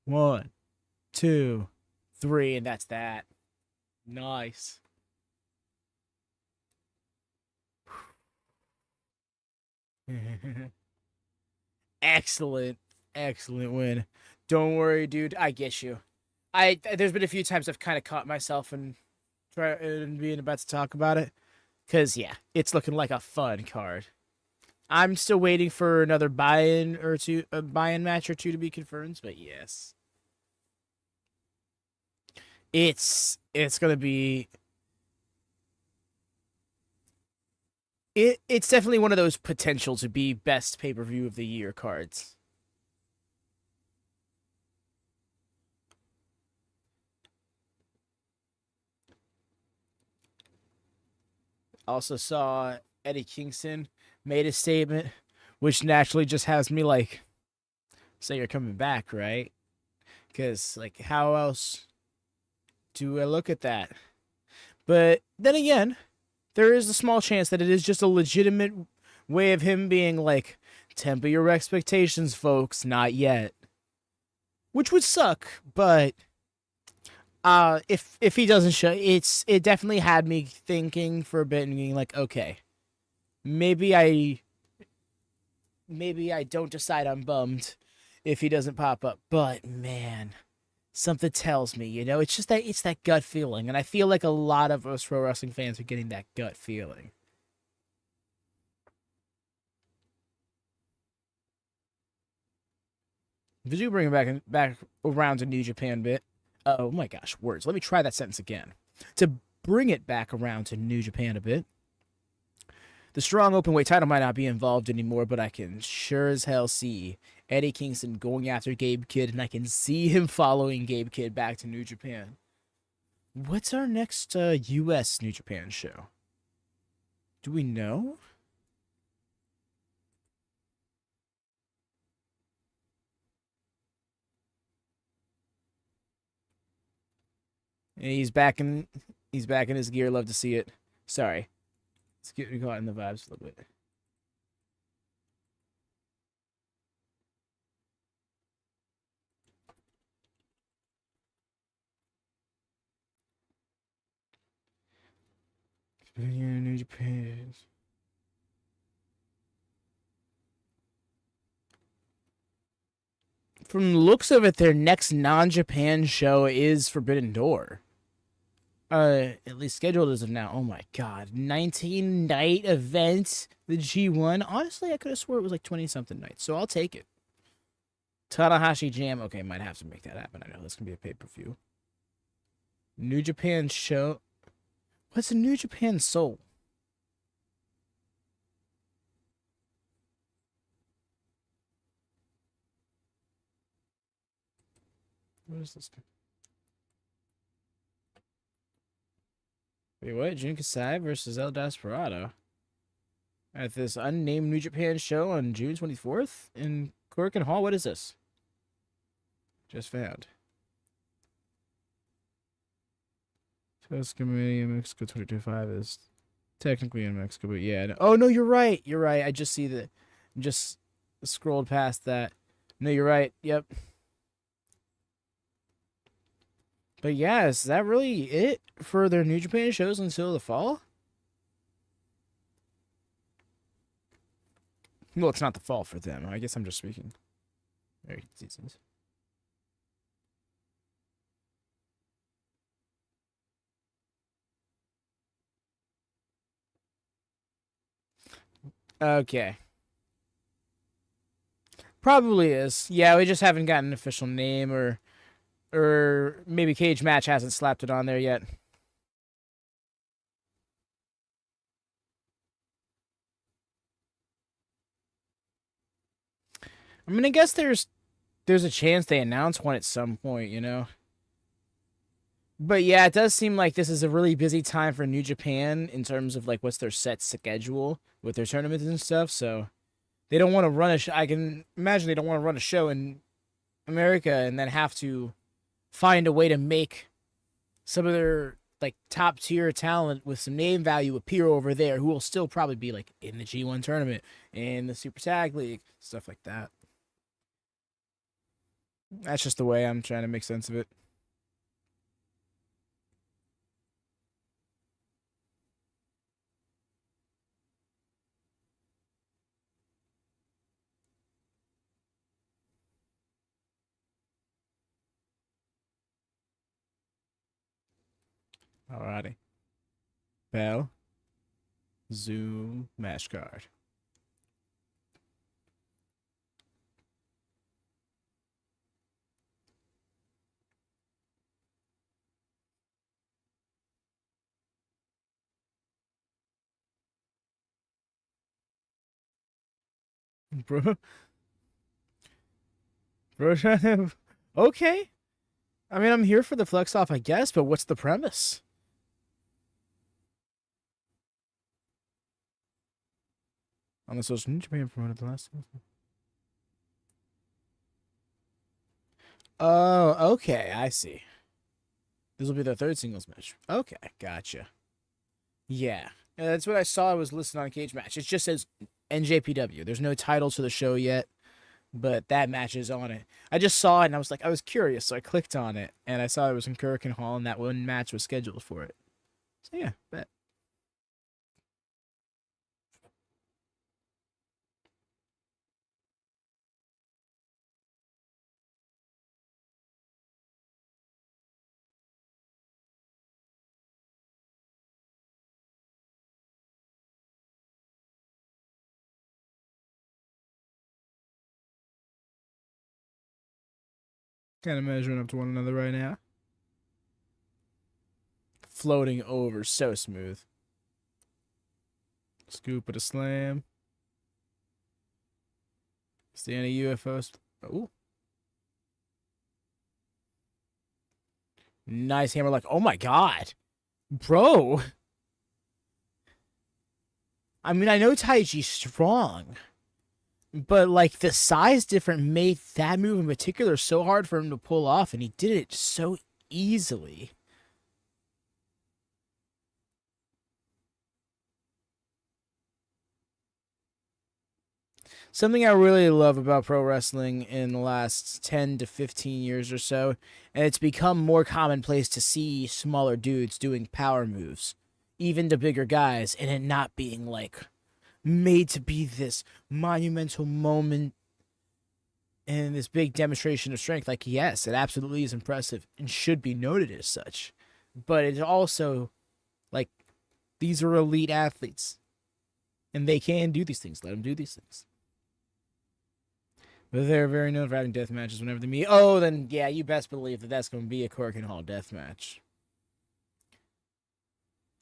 Speaker 1: 1, 2, 3, and that's that. Nice. Excellent. Excellent win. Don't worry, dude. I get you. There's been a few times I've kind of caught myself and being about to talk about it. Cause yeah, it's looking like a fun card. I'm still waiting for another buy-in or two, a buy-in match or two to be confirmed. But yes, it's gonna be It's definitely one of those potential to be best pay-per-view of the year cards. Also saw Eddie Kingston made a statement, which naturally just has me like, say you're coming back, right? Because like, how else do I look at that? But then again, there is a small chance that it is just a legitimate way of him being like, temper your expectations, folks, not yet. Which would suck, but if he doesn't show, it definitely had me thinking for a bit and being like, okay, maybe I don't decide I'm bummed if he doesn't pop up. But man, something tells me, it's that gut feeling, and I feel like a lot of us pro wrestling fans are getting that gut feeling. Did you bring it back around to New Japan bit? Oh my gosh, words. Let me try that sentence again. To bring it back around to New Japan a bit. The strong openweight title might not be involved anymore, but I can sure as hell see Eddie Kingston going after Gabe Kidd, and I can see him following Gabe Kidd back to New Japan. What's our next U.S. New Japan show? Do we know? He's back in his gear. Love to see it. Sorry. Let's get caught in the vibes a little bit. New Japan. From the looks of it, their next non-Japan show is Forbidden Door. At least scheduled as of now. Oh my god, 19 night event, the G1. Honestly, I could have swore it was like 20 something nights, so I'll take it. Tanahashi Jam. Okay, might have to make that happen. I know this can be a pay-per-view. New Japan show. What's a New Japan Soul? What is this? Wait, what? Jun Kasai versus El Desperado at this unnamed New Japan show on June 24th in Corkin Hall. What is this? Just found. Test Committee in Mexico 2025 is technically in Mexico, but yeah. No. Oh, no, you're right. You're right. I just see that. Just scrolled past that. No, you're right. Yep. But yeah, is that really it for their New Japan shows until the fall? Well, it's not the fall for them. I guess I'm just speaking. Very seasons. Okay. Probably is. Yeah, we just haven't gotten an official name or maybe Cage Match hasn't slapped it on there yet. I mean, I guess there's a chance they announce one at some point, you know. But yeah, it does seem like this is a really busy time for New Japan in terms of like what's their set schedule with their tournaments and stuff. So they don't want to run a show. I can imagine they don't want to run a show in America and then have to find a way to make some of their like top tier talent with some name value appear over there, who will still probably be like in the G1 tournament, in the Super Tag League, stuff like that. That's just the way I'm trying to make sense of it. Alrighty. Bell. Zoom. Match card. Bro. Bro. Okay. I mean, I'm here for the flex off, I guess, but what's the premise? On the social media Japan promoted the last. Oh, okay. I see. This will be their third singles match. Okay, gotcha. Yeah. That's what I saw. I was listed on Cage Match. It just says NJPW. There's no title to the show yet, but that match is on it. I just saw it and I was like, I was curious, so I clicked on it and I saw it was in Kirk and Hall and that one match was scheduled for it. So yeah, bet. Kind of measuring up to one another right now. Floating over, so smooth. Scoop with a slam. Standing UFO. Ooh. Nice hammer like, oh my god. Bro. I mean, I know Taiji's strong, but like the size difference made that move in particular so hard for him to pull off, and he did it so easily. Something I really love about pro wrestling in the last 10 to 15 years or so, and it's become more commonplace to see smaller dudes doing power moves, even to bigger guys, and it not being like made to be this monumental moment and this big demonstration of strength. Like, yes, it absolutely is impressive and should be noted as such, but it's also like these are elite athletes and they can do these things. Let them do these things. But they're very known for having death matches whenever they meet. Oh, then yeah, you best believe that that's going to be a Corkin Hall death match.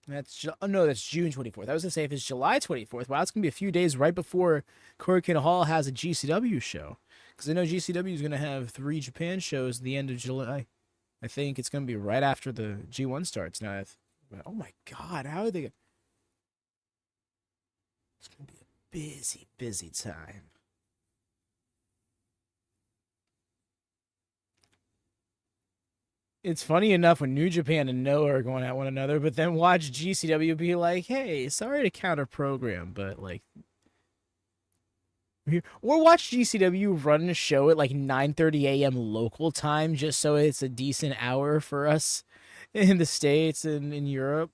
Speaker 1: That's no, that's June 24th. I was gonna say if it's July 24th. Wow, it's gonna be a few days right before Corkin Hall has a GCW show. Because I know GCW is gonna have 3 Japan shows at the end of July. I think it's gonna be right after the G1 starts. Now, oh my God, how are they? It's gonna be a busy, busy time. It's funny enough when New Japan and Noah are going at one another, but then watch GCW be like, "Hey, sorry to counter program, but like." Or watch GCW run a show at like 9:30 a.m. local time just so it's a decent hour for us in the States and in Europe.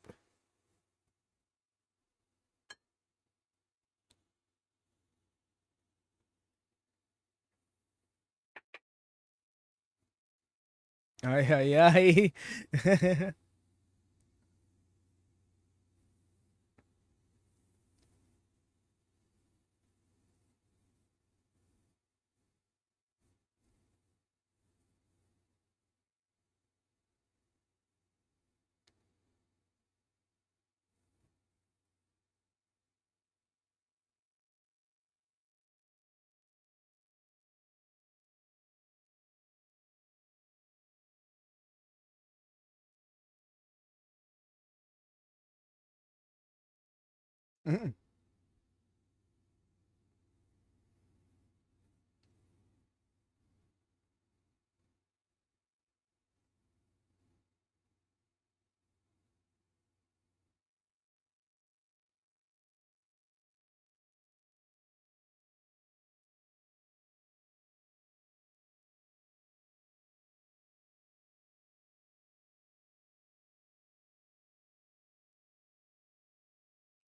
Speaker 1: Aye, aye, aye.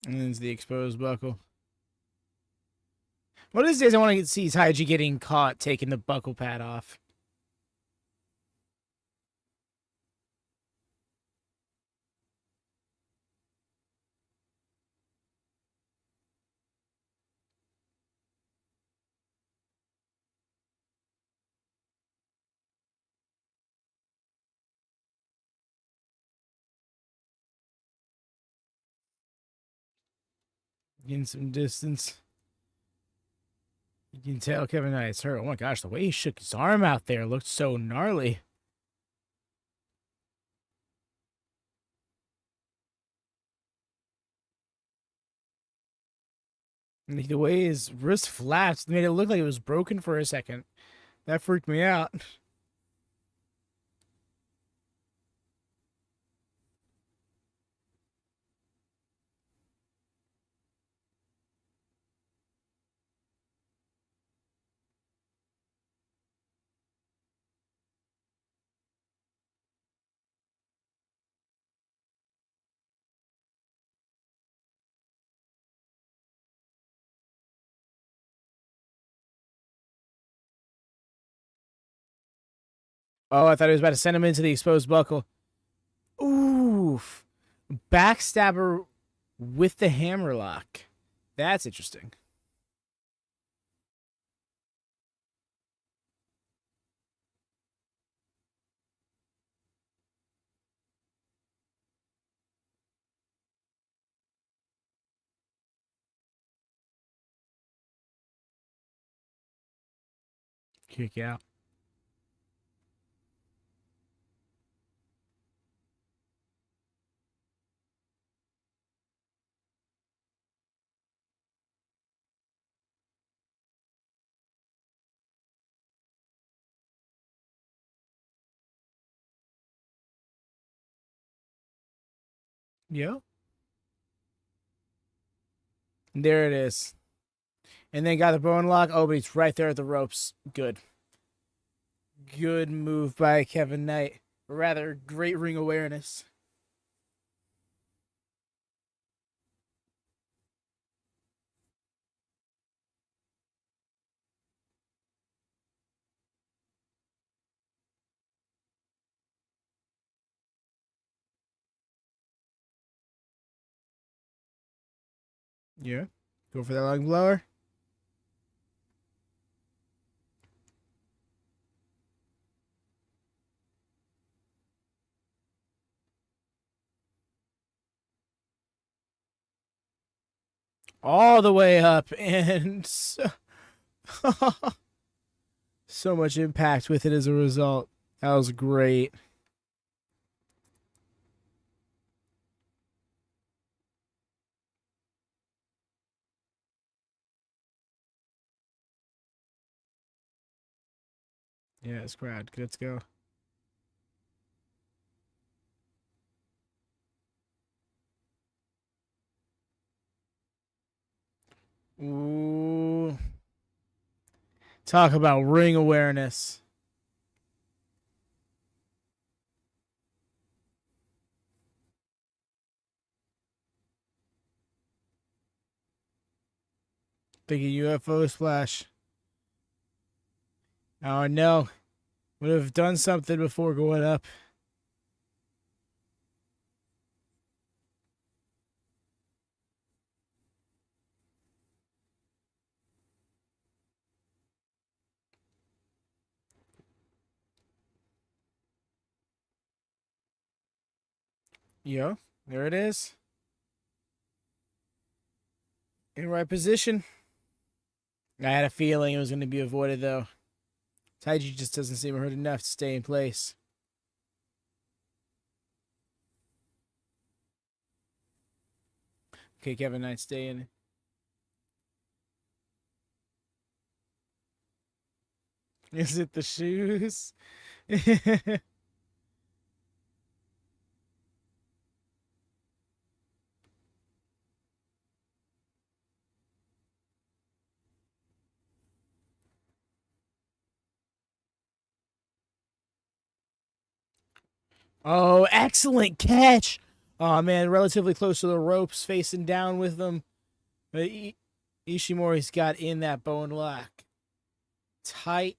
Speaker 1: And then it's the exposed buckle. One of these days, I want to see Taiji getting caught taking the buckle pad off. Getting some distance. You can tell Kevin Knight's hurt. Oh my gosh, the way he shook his arm out there looked so gnarly. And the way his wrist flapped made it look like it was broken for a second. That freaked me out. Oh, I thought he was about to send him into the exposed buckle. Oof. Backstabber with the hammerlock. That's interesting. Kick out. Yep. There it is. And then got the bone lock. Oh, but he's right there at the ropes. Good. Good move by Kevin Knight. Or rather, great ring awareness. Yeah. Go for that lung blower. All the way up. And so, so much impact with it as a result. That was great. Yeah, it's crowd. Let's go. Ooh. Talk about ring awareness. Big UFO splash. Oh no. Would have done something before going up. Yo, there it is. In right position. I had a feeling it was going to be avoided, though. Taiji just doesn't seem hurt enough to stay in place. Okay, Kevin Knight staying. Is it the shoes? Oh, excellent catch. Oh, man, relatively close to the ropes, facing down with them. But Ishimori's got in that bone lock. Tight.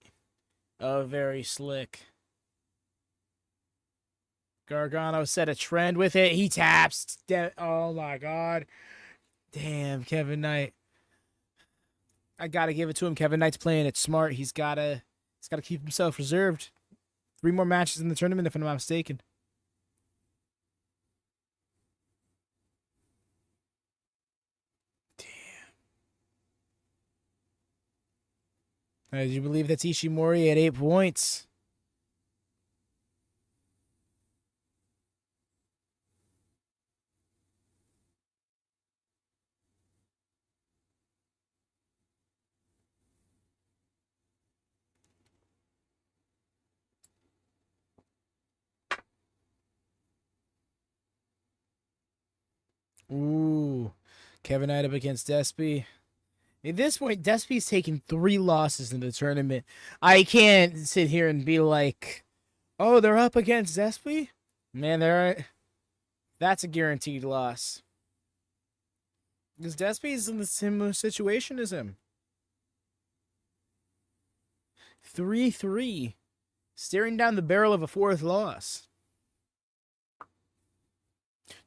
Speaker 1: Oh, very slick. Gargano set a trend with it. He taps. Oh, my God. Damn, Kevin Knight. I got to give it to him. Kevin Knight's playing it smart. He's got to keep himself reserved. 3 more matches in the tournament, if I'm not mistaken. Do you believe that's Ishimori at 8 points? Ooh. Kevin Knight up against DEFY. At this point, DEFY's taken 3 losses in the tournament. I can't sit here and be like, oh, they're up against DEFY? Man, that's a guaranteed loss. Because DEFY's in the similar situation as him. 3-3. Staring down the barrel of a 4th loss.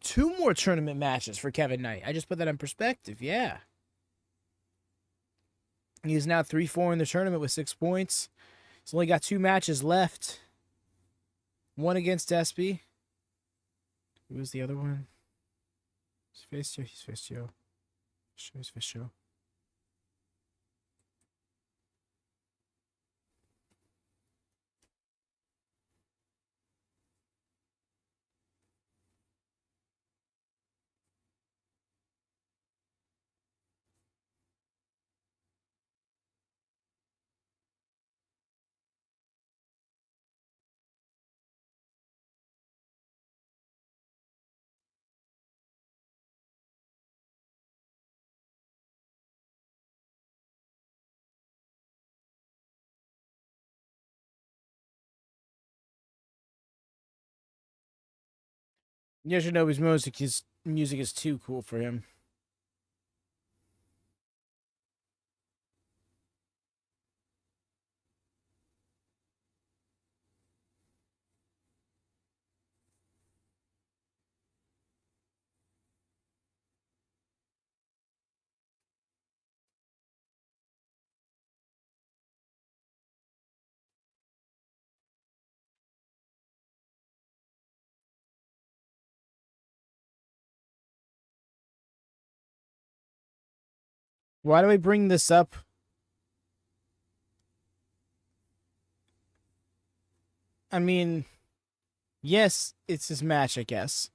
Speaker 1: 2 more tournament matches for Kevin Knight. I just put that in perspective, yeah. He's now 3-4 in the tournament with 6 points. He's only got 2 matches left. One against DEFY. Who was the other one? He's faced Joe. He's faced Joe. Yoshinobu's music is too cool for him. Why do I bring this up? I mean, yes, it's his match, I guess.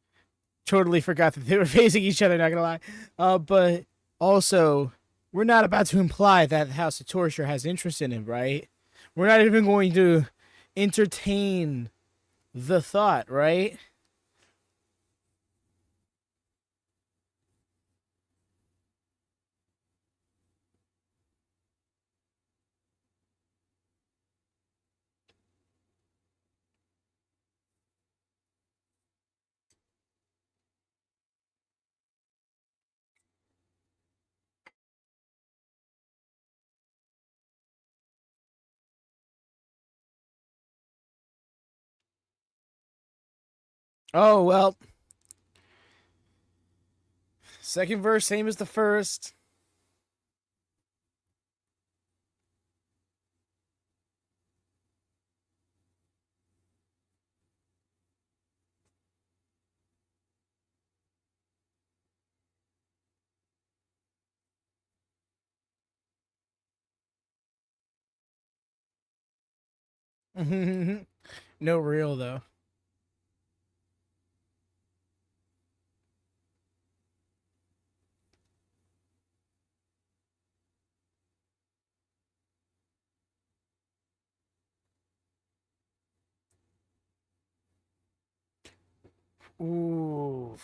Speaker 1: Totally forgot that they were facing each other, not gonna lie. But also, we're not about to imply that House of Torture has interest in him, right? We're not even going to entertain the thought, right? Oh, well. Second verse, same as the first. No real, though. Ooh.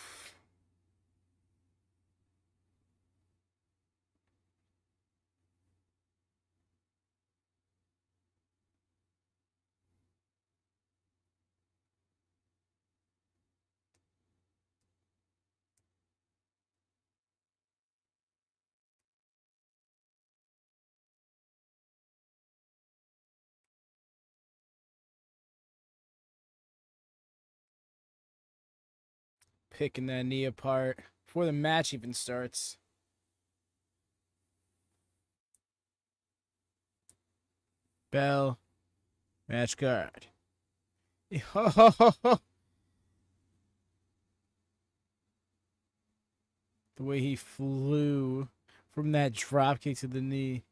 Speaker 1: Picking that knee apart before the match even starts. Bell. Match card. The way he flew from that drop kick to the knee.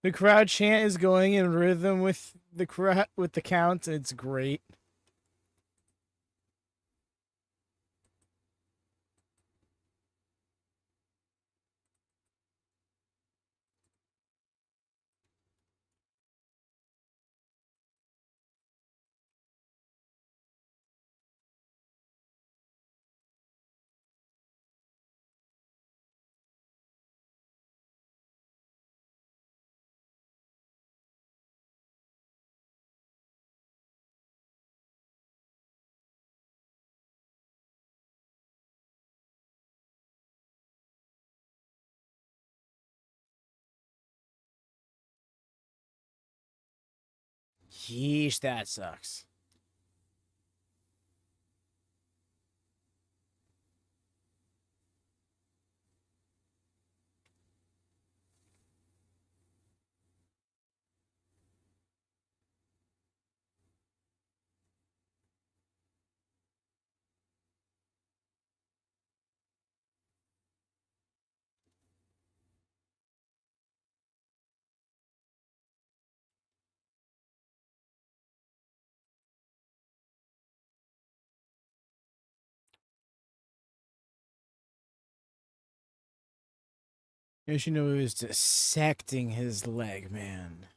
Speaker 1: The crowd chant is going in rhythm with the count. It's great. Yeesh, that sucks. Yoshinobu is dissecting his leg, man.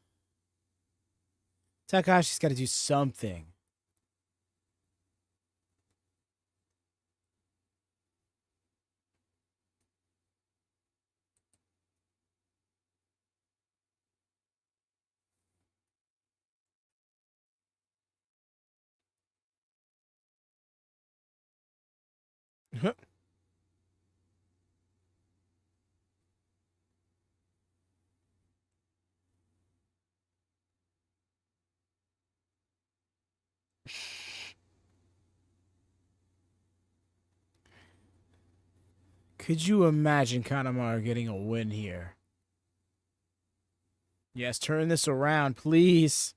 Speaker 1: Takashi's got to do something. Could you imagine Kanemaru getting a win here? Yes, turn this around, please.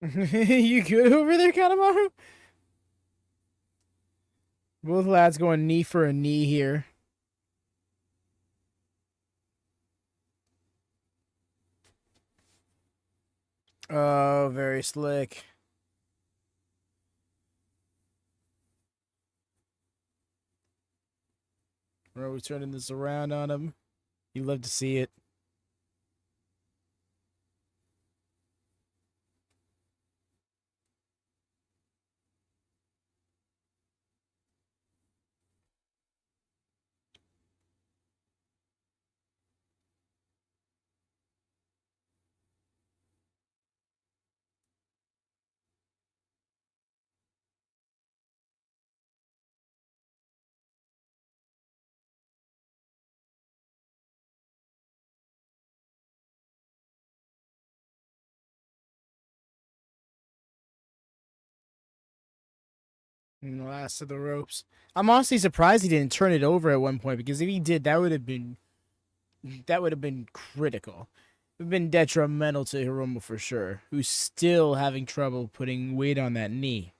Speaker 1: You good over there, Kanemaru? Both lads going knee for a knee here. Oh, very slick. We're turning this around on him. You love to see it. And the last of the ropes. I'm honestly surprised he didn't turn it over at one point, because if he did, that would have been critical. It would have been detrimental to Hiromu for sure, who's still having trouble putting weight on that knee.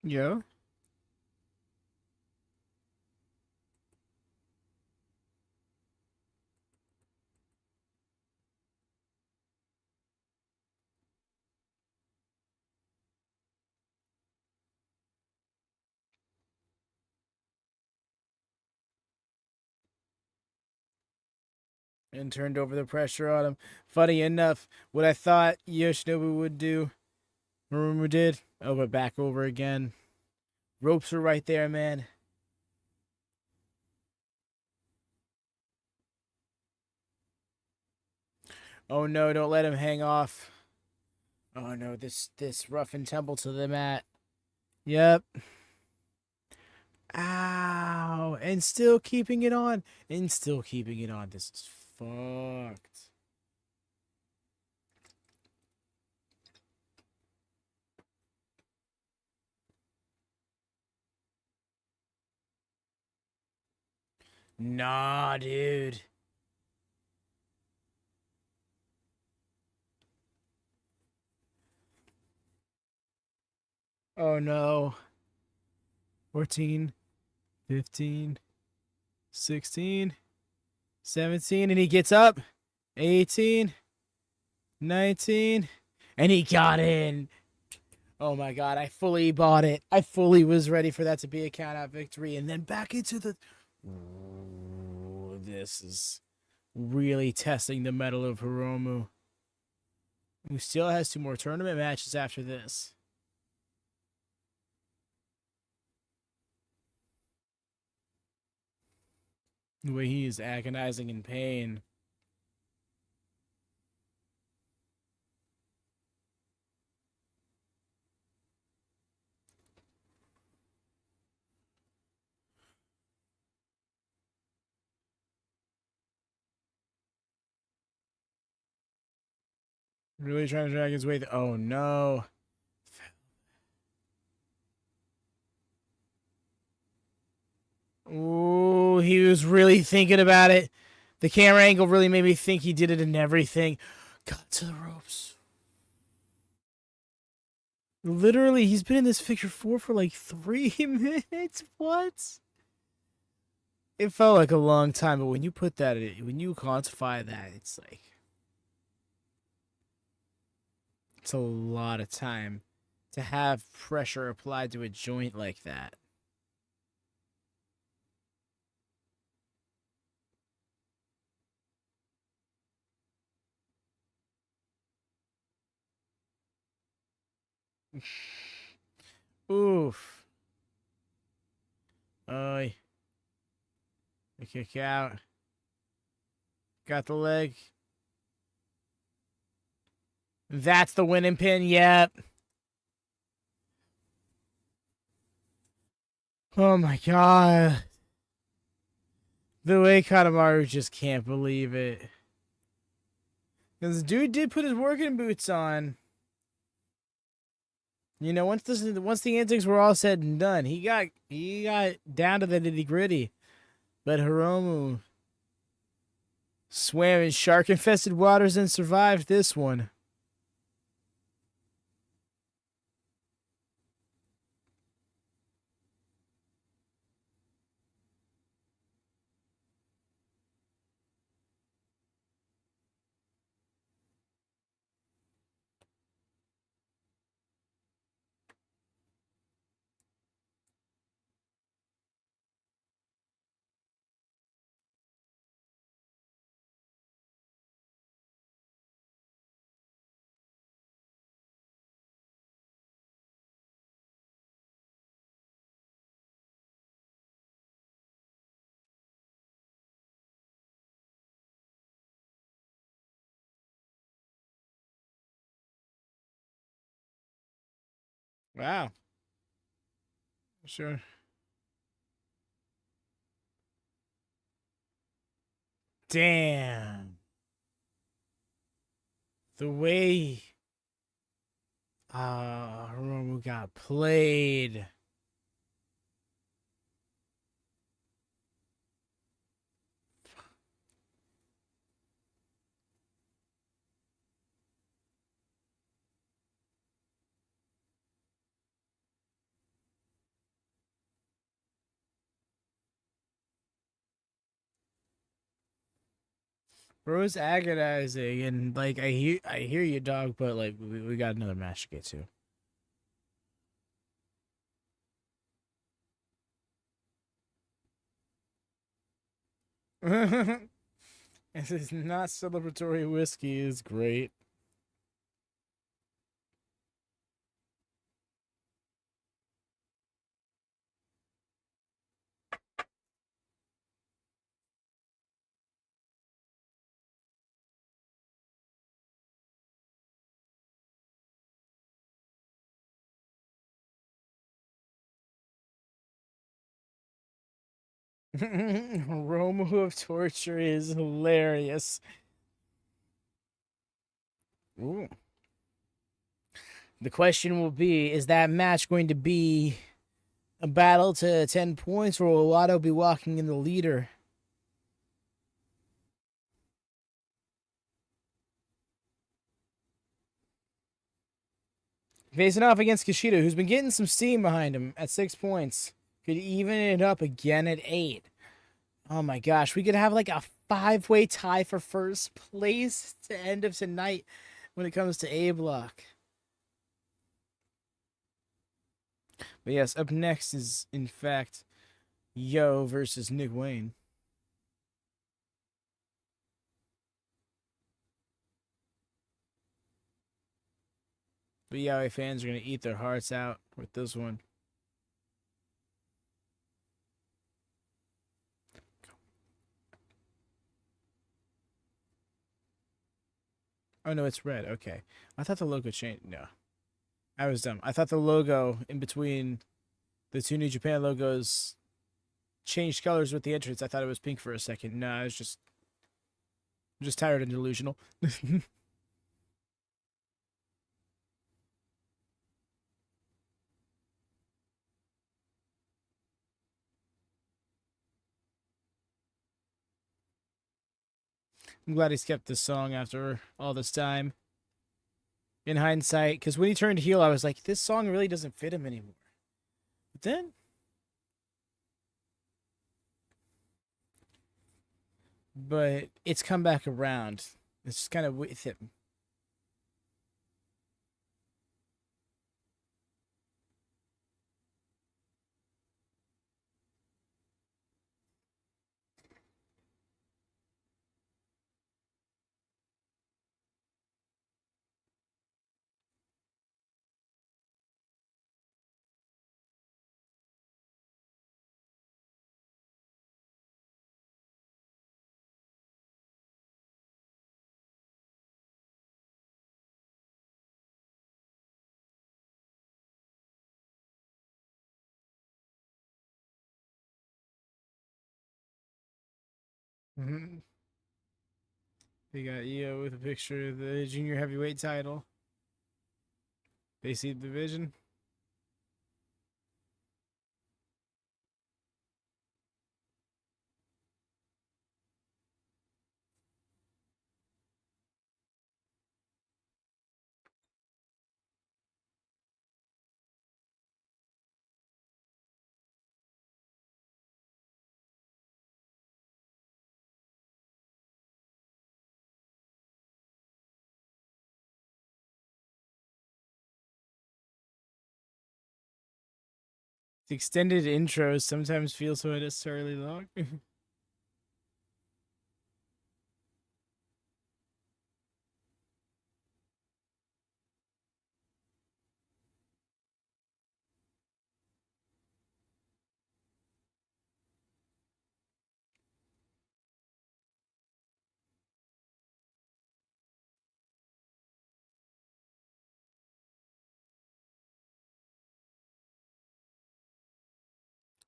Speaker 1: Yeah. and turned over the pressure on him. Funny enough, what I thought Yoshinobu would do, Hiromu did. Oh, but back over again. Ropes are right there, man. Oh no, don't let him hang off. Oh no, this rough and tumble to the mat. Yep. Ow. And still keeping it on. And still keeping it on. This is fucked. Nah, dude. Oh no. 14, 15, 16, 17, and he gets up. 18, 19, and he got in. Oh my god, I fully bought it. I fully was ready for that to be a count-out victory, and then back into the... Ooh, this is really testing the mettle of Hiromu, who still has 2 more tournament matches after this. The way he is agonizing in pain. Really trying to drag his way. Oh no. Ooh, he was really thinking about it. The camera angle really made me think he did it and everything. Got to the ropes. Literally, he's been in this figure 4 for like 3 minutes. What? It felt like a long time, but when you put that, when you quantify that, it's like... It's a lot of time to have pressure applied to a joint like that. Oof. Oi. The kick out. Got the leg. That's the winning pin. Yep. Oh my god. The way Kanemaru just can't believe it. Because the dude did put his working boots on. You know, once the antics were all said and done, he got down to the nitty-gritty. But Hiromu swam in shark-infested waters and survived this one. Wow. Sure. Damn. The way Hiromu got played. Bro's agonizing, and like I hear you, dog, but like we got another match to get to. This is not celebratory whiskey is great. Aroma of torture is hilarious. Ooh. The question will be, is that match going to be a battle to 10 points, or will Watto be walking in the leader? Facing off against Kushida, who's been getting some steam behind him at 6 points. Could even it up again at 8. Oh my gosh, we could have like a 5-way tie for first place to end of tonight when it comes to A block. But yes, up next is, in fact, Yo versus Nick Wayne. But Yaoi fans are going to eat their hearts out with this one. Oh, no, it's red. Okay. I thought the logo changed. No. I was dumb. I thought the logo in between the two New Japan logos changed colors with the entrance. I thought it was pink for a second. No, I was just tired and delusional. I'm glad he's kept this song after all this time. In hindsight, because when he turned heel, I was like, this song really doesn't fit him anymore. But then, but it's come back around. It's just kind of with him. Mm-hmm. They got Io with a picture of the junior heavyweight title. They see the vision. The extended intros sometimes feel so unnecessarily long.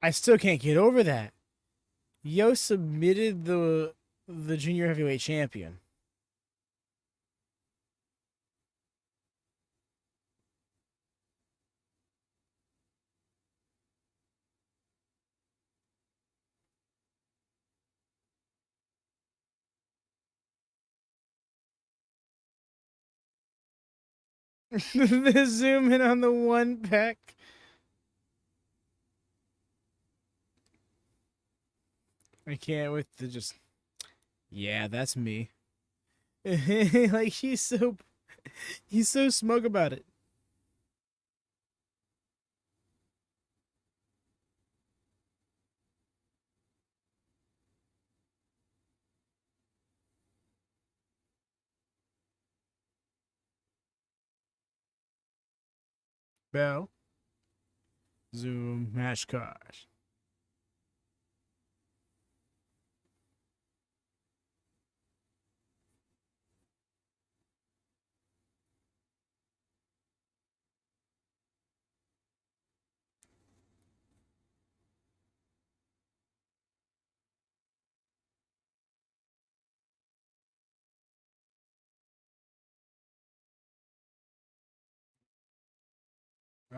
Speaker 1: I still can't get over that. Yo submitted the junior heavyweight champion. The zoom in on the one peck. I can't with the just. Yeah, that's me. Like he's so smug about it. Bell. Zoom. Match card.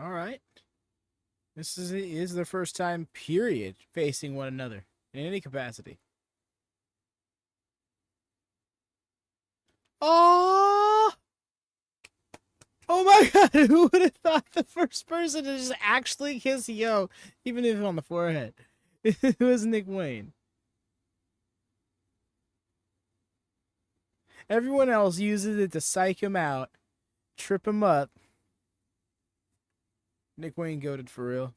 Speaker 1: All right. This is their first time, period, facing one another in any capacity. Oh! Oh my god, who would have thought the first person to just actually kiss Yo, even if on the forehead? It was Nick Wayne. Everyone else uses it to psych him out, trip him up. Nick Wayne goated for real.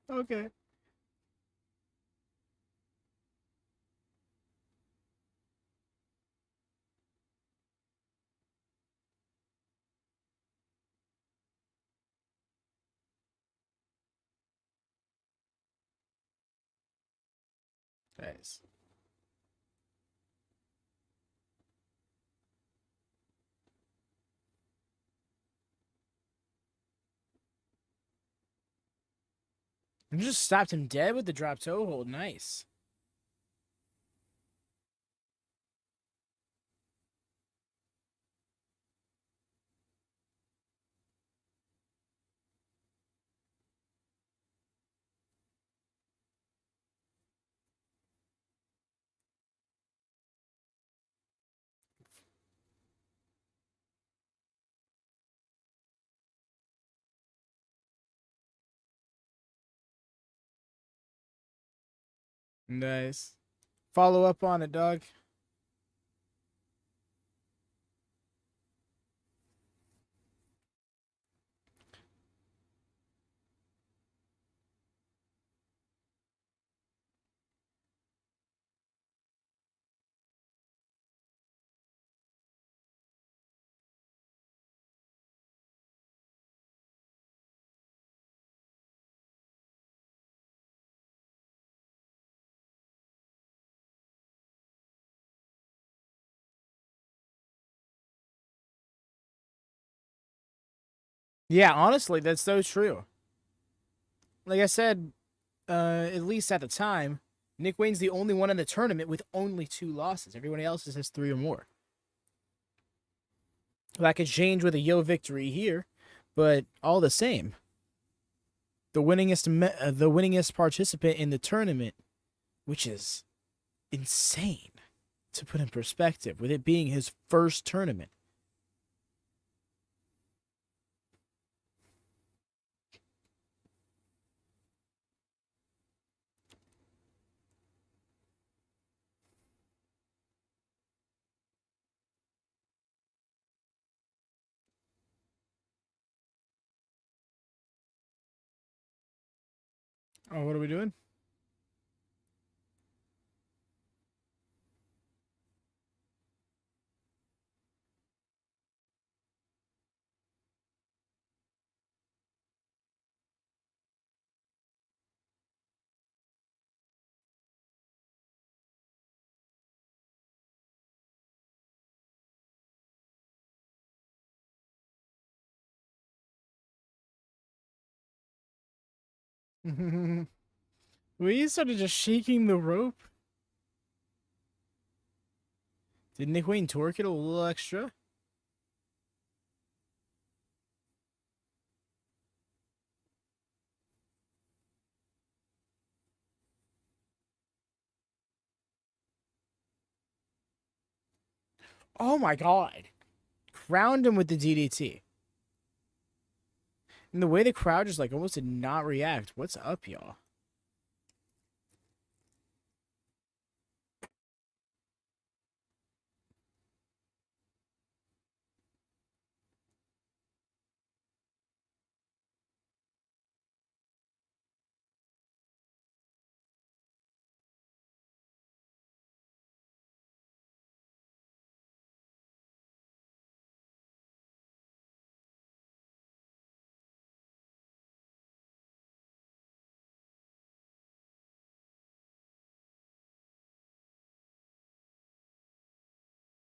Speaker 1: Okay. Nice. And just stopped him dead with the drop toe hold. Nice. Nice. Follow up on it, dog. Yeah, honestly, that's so true. Like I said, at least at the time, Nick Wayne's the only one in the tournament with only 2 losses. Everyone else has 3 or more. That could change with a Yo victory here, but all the same, the winningest participant in the tournament, which is insane to put in perspective, with it being his first tournament. Oh, what are we doing? We started just shaking the rope. Did Nick Wayne torque it a little extra? Oh my god. Crowned him with the DDT. And the way the crowd just like almost did not react. What's up, y'all?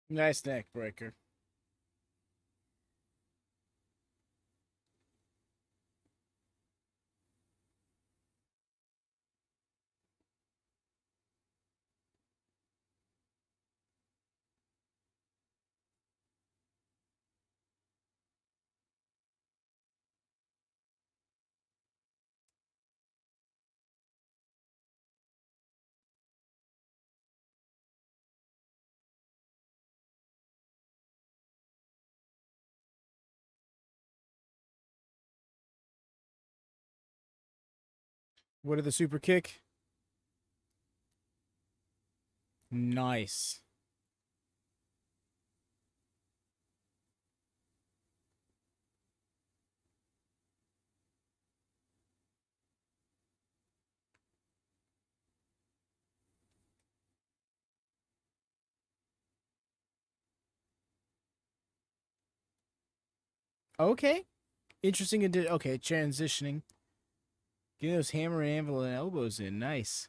Speaker 1: Nice neck breaker. What did the super kick? Nice. Okay. Interesting. Okay, transitioning. Getting those hammer, anvil, and elbows in. Nice.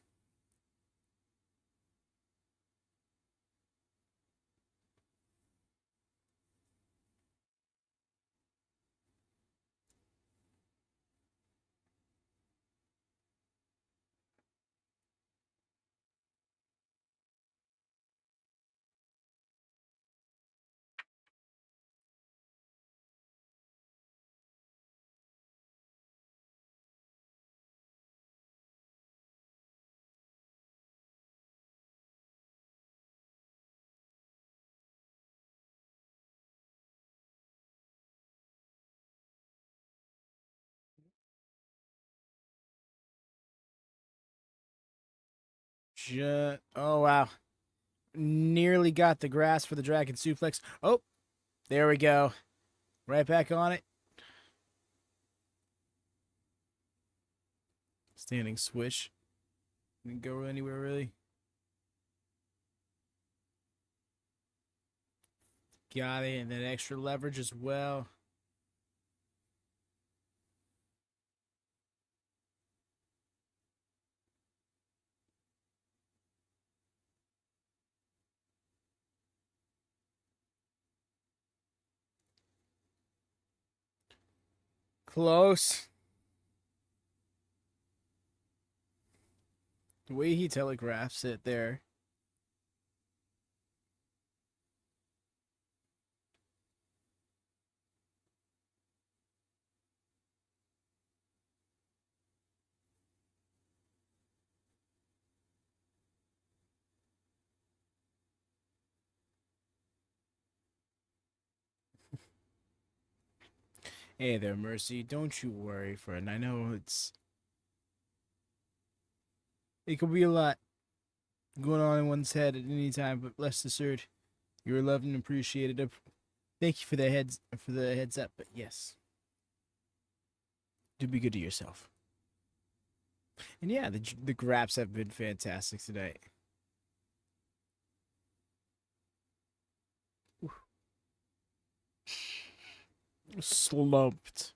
Speaker 1: Oh, wow. Nearly got the grasp for the dragon suplex. Oh, there we go. Right back on it. Standing switch. Didn't go anywhere, really. Got it. And then extra leverage as well. Close. The way he telegraphs it there. Hey there, Mercy. Don't you worry, friend. I know it could be a lot going on in one's head at any time, but rest assured, you're loved and appreciated. Thank you for the heads up, but yes. Do be good to yourself. And yeah, the graps have been fantastic tonight. Slumped.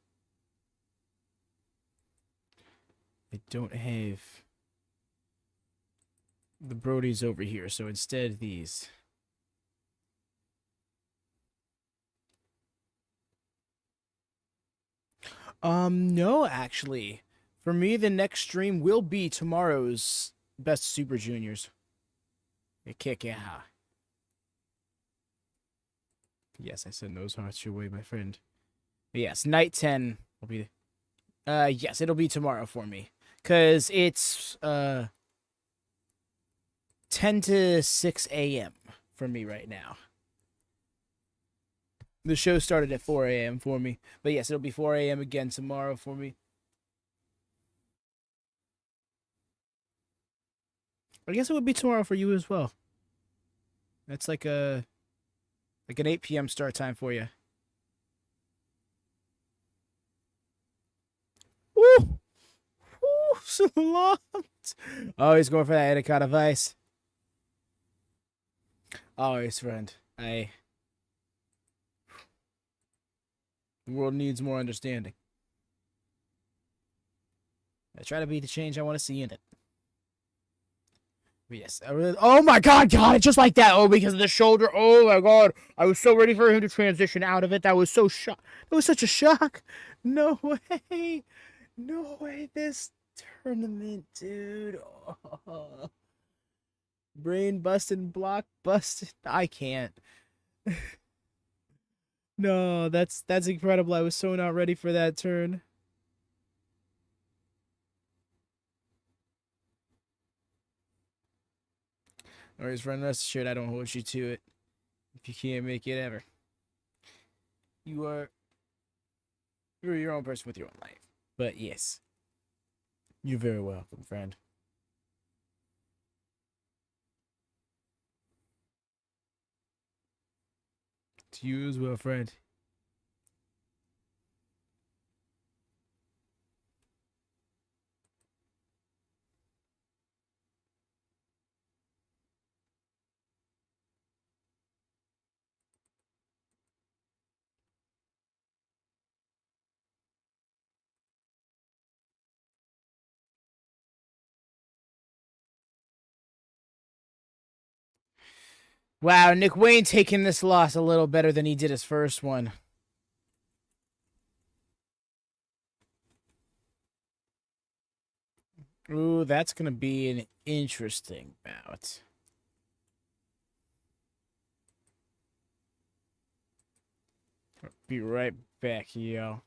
Speaker 1: I don't have the Brodies over here, so instead these. No, actually. For me, the next stream will be tomorrow's Best Super Juniors. A kick, yeah. Yes, I send those hearts your way, my friend. But yes, night 10 will be. Yes, it'll be tomorrow for me. Because it's, 10 to 6 a.m. for me right now. The show started at 4 a.m. for me. But yes, it'll be 4 a.m. again tomorrow for me. I guess it would be tomorrow for you as well. That's like an 8 p.m. start time for you. Woo! Woo! Slumped! Oh, he's going for that Etikata Vice. Always, friend. The world needs more understanding. I try to be the change I want to see in it. Yes. Oh my God, got it just like that. Oh, because of the shoulder. Oh my God, I was so ready for him to transition out of it. That was so shock. That was such a shock. No way. No way. This tournament, dude. Oh. Brain busting, block busting. I can't. No, that's incredible. I was so not ready for that turn. Alright, friend, rest assured I don't hold you to it. If you can't make it ever. You're your own person with your own life. But yes. You're very welcome, friend. To you as well, friend. Wow, Nick Wayne taking this loss a little better than he did his first one. Ooh, that's going to be an interesting bout. Be right back, yo.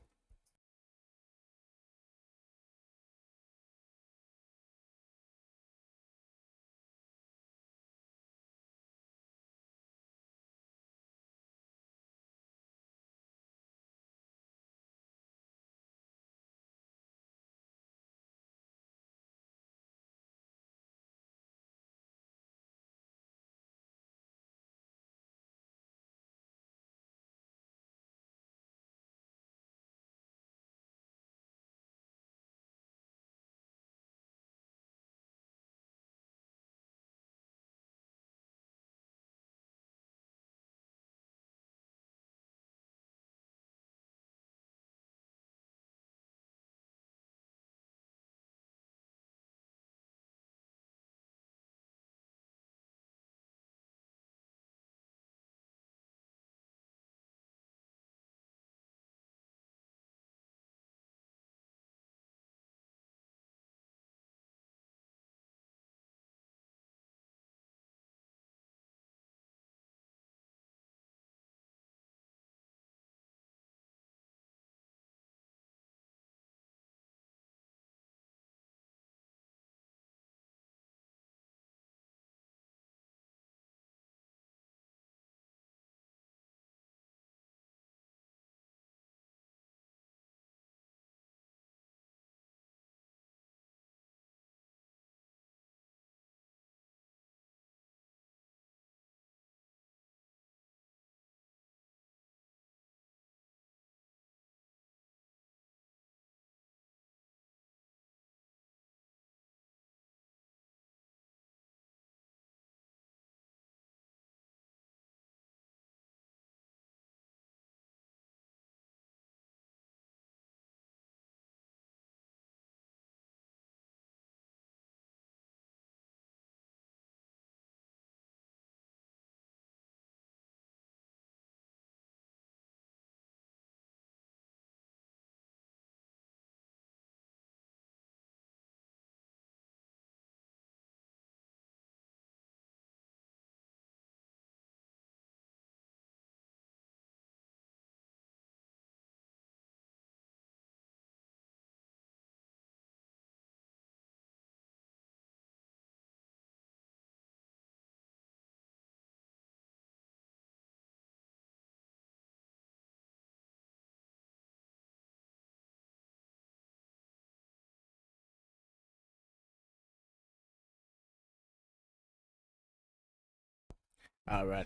Speaker 1: Alrighty.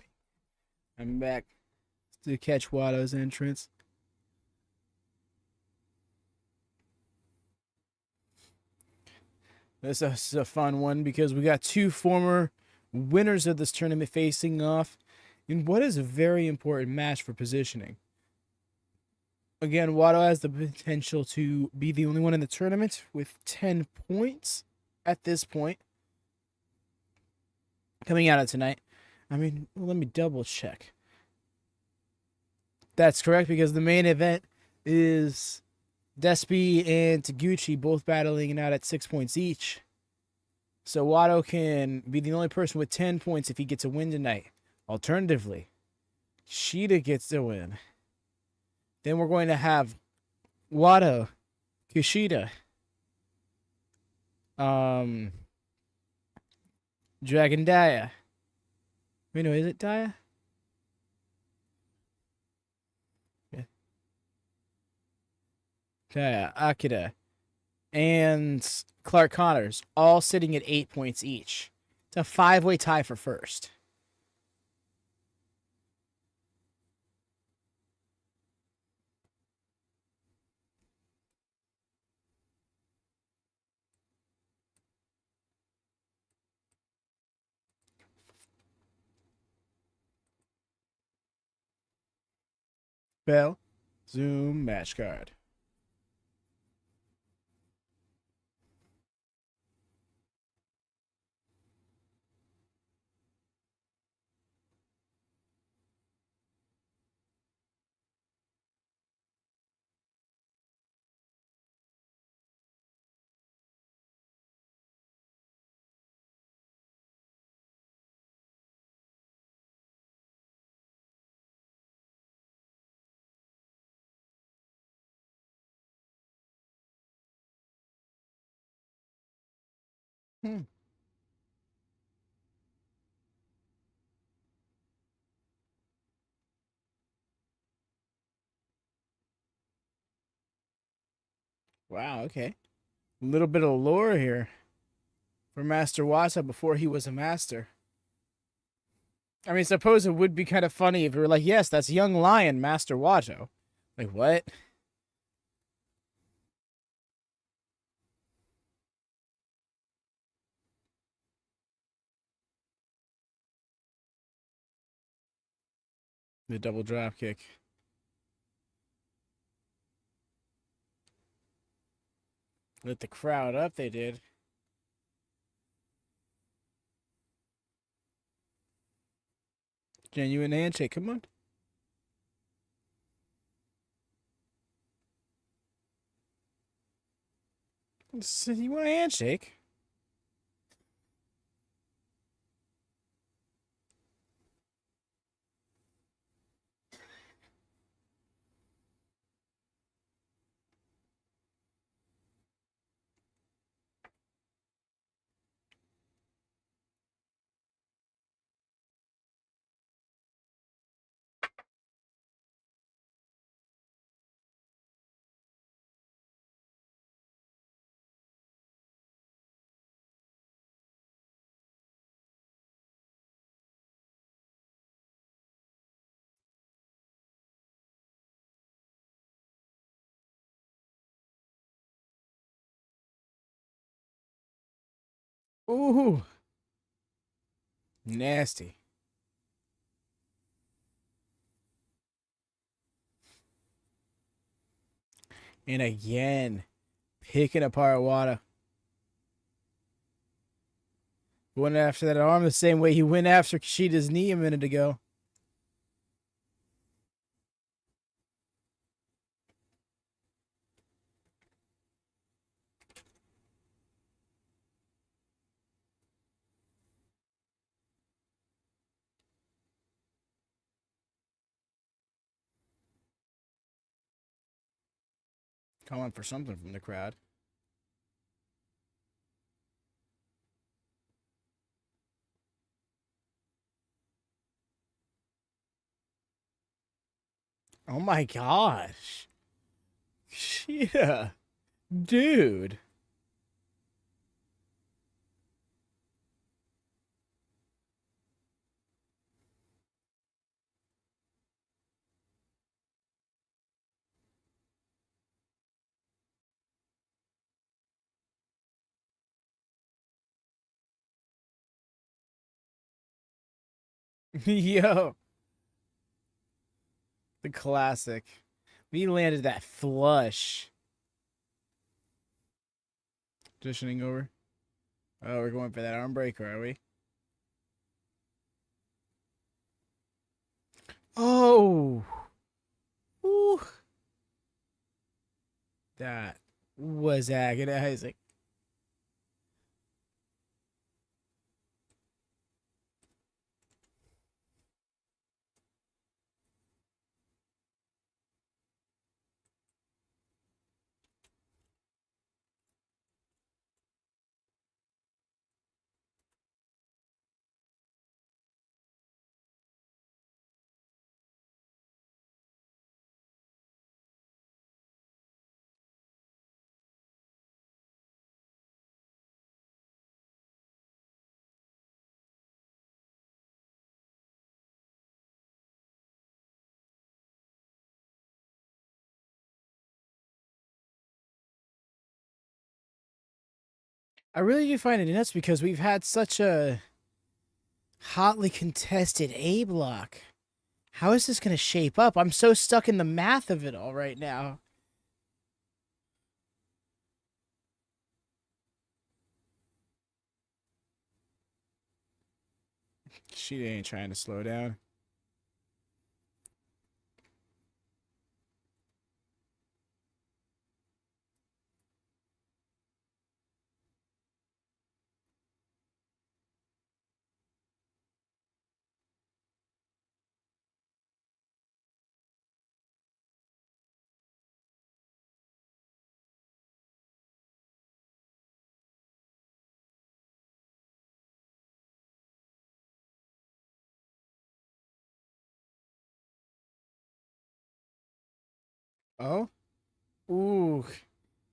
Speaker 1: I'm back to catch Watto's entrance. This is a fun one because we got two former winners of this tournament facing off in what is a very important match for positioning. Again, Watto has the potential to be the only one in the tournament with 10 points at this point. coming out of tonight. I mean, well, let me double check. That's correct because the main event is Despi and Taguchi both battling it out at 6 points each. So Watto can be the only person with 10 points if he gets a win tonight. Alternatively, Shida gets the win. Then we're going to have Watto, Kushida, Dragon Daya. Wait, no, is it Daya? Yeah. Daya, Akira, and Clark Connors, all sitting at 8 points each. It's a 5-way tie for first. Bell, zoom, match card. Hmm. Wow, okay. A little bit of lore here for Master Wasa before he was a master. I mean, suppose it would be kind of funny if we were like, yes, that's young lion, Master Watto. Like, what? The double drop kick. Lit the crowd up, they did. Genuine handshake, come on. You want a handshake? Ooh. Nasty. And again, picking apart Wada. Went after that arm the same way he went after Kushida's knee a minute ago. Calling for something from the crowd. Oh my gosh. Yeah. Dude. Yo. The classic. We landed that flush. Positioning over. Oh, we're going for that arm breaker, are we? Oh. Ooh. That was agonizing. I really do find it nuts because we've had such a hotly contested A block. How is this going to shape up? I'm so stuck in the math of it all right now. She ain't trying to slow down. Oh? Ooh.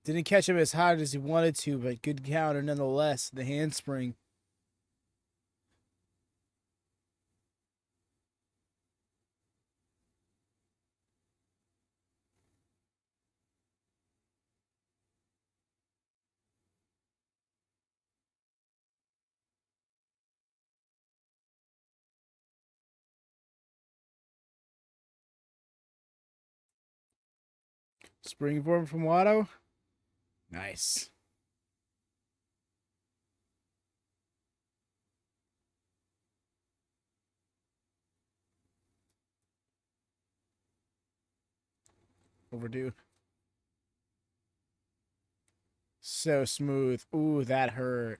Speaker 1: Didn't catch him as hard as he wanted to, but good counter nonetheless. The handspring. Springboard from Watto. Nice. Overdue. So smooth. Ooh, that hurt.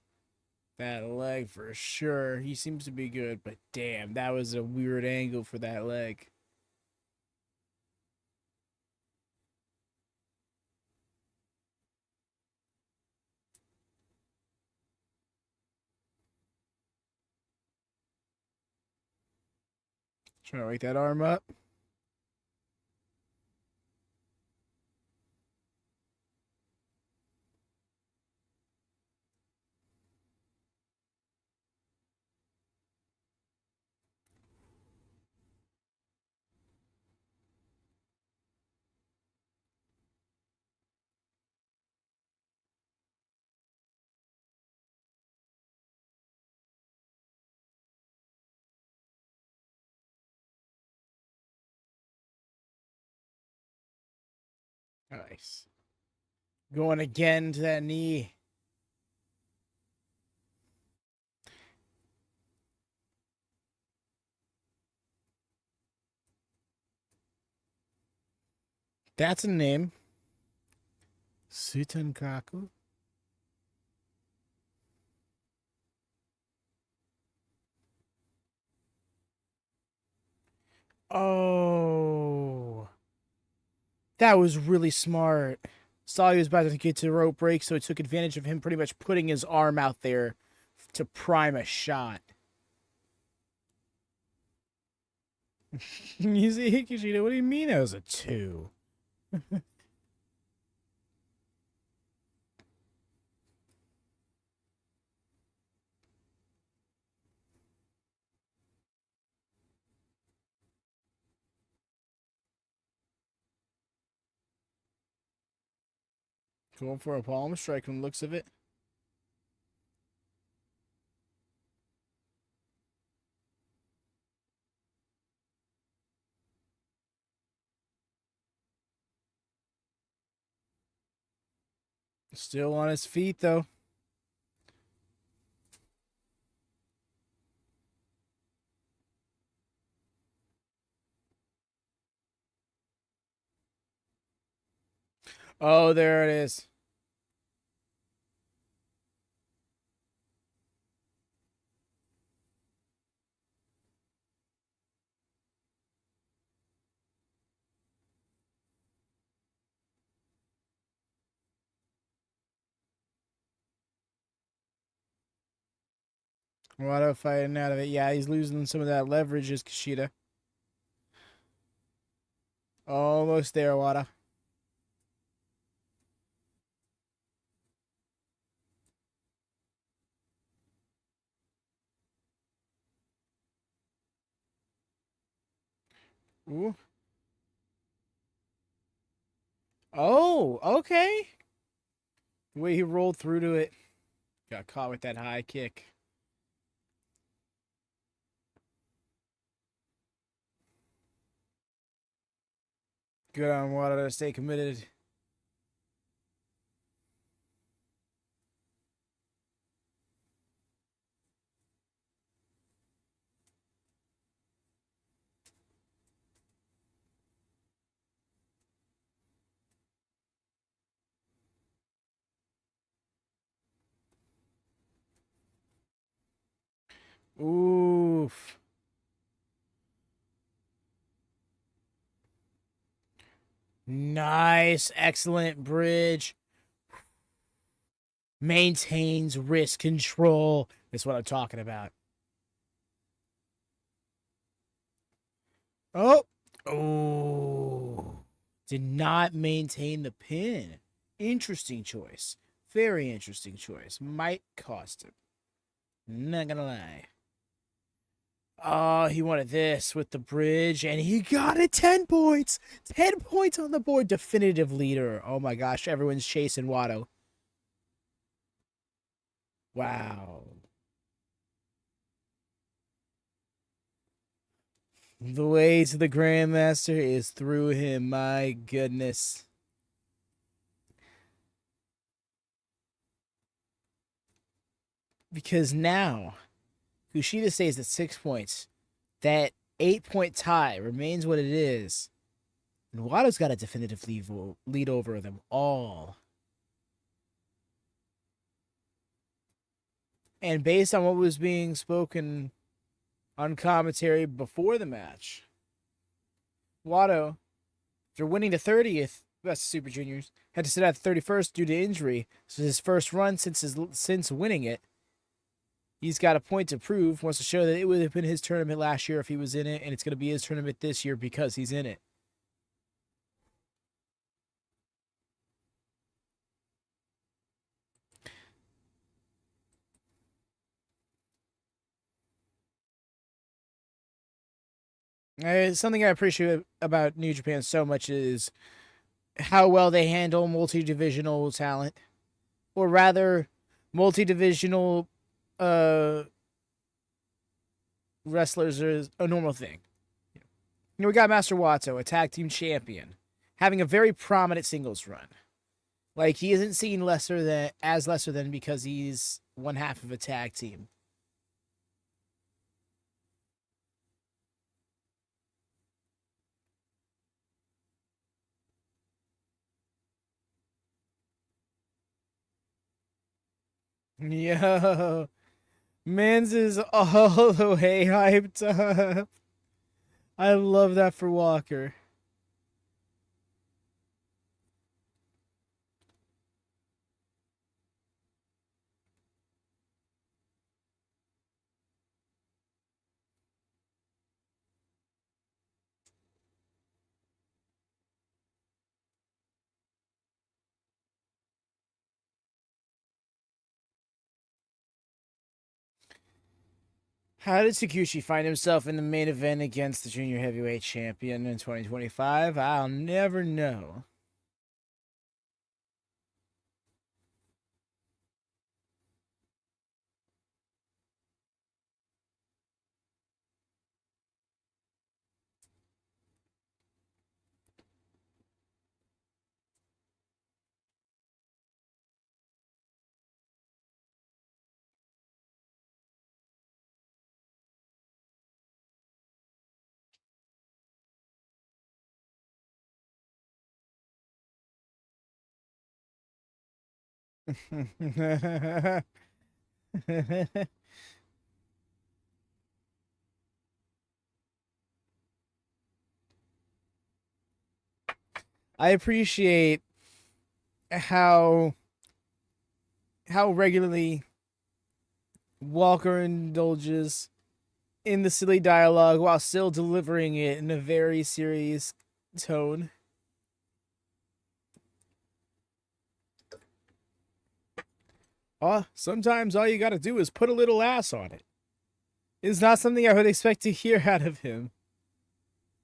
Speaker 1: That leg for sure. He seems to be good, but damn, that was a weird angle for that leg. Trying to wake that arm up. Nice. Going again to that knee. That's a name. Sutenkaku. Oh. That was really smart. Saw he was about to get to rope break, so he took advantage of him pretty much putting his arm out there to prime a shot. You see, Hikishita, what do you mean that was a 2? Going for a palm strike from the looks of it. Still on his feet, though. Oh, there it is. Wado fighting out of it. Yeah, he's losing some of that leverage as Kushida. Almost there, Wada. Ooh. Oh, okay. The way he rolled through to it. Got caught with that high kick. Good on Wada to stay committed. Oof. Nice. Excellent bridge. Maintains wrist control. That's what I'm talking about. Oh. Oh. Did not maintain the pin. Interesting choice. Very interesting choice. Might cost him. Not gonna lie. Oh, he wanted this with the bridge, and he got it. 10 points. 10 points on the board. Definitive leader. Oh my gosh, everyone's chasing Watto. Wow. The way to the Grandmaster is through him. My goodness. Because now, Kushida stays at 6 points. That 8-point tie remains what it is. And Watto's got a definitive lead over them all. And based on what was being spoken on commentary before the match, Watto, after winning the 30th Best of Super Juniors, had to sit out the 31st due to injury. So his first run since winning it. He's got a point to prove. Wants to show that it would have been his tournament last year if he was in it, and it's going to be his tournament this year because he's in it. Something I appreciate about New Japan so much is how well they handle multi-divisional talent, or rather, multi-divisional uh, wrestlers are a normal thing. You know, we got Master Wato, a tag team champion, having a very prominent singles run. Like he isn't seen lesser than because he's one half of a tag team. Yo, Mans is all the way hyped up. I love that for Walker. How did Takushi find himself in the main event against the junior heavyweight champion in 2025? I'll never know. I appreciate how regularly Walker indulges in the silly dialogue while still delivering it in a very serious tone. Sometimes all you gotta do is put a little ass on it. It's not something I would expect to hear out of him.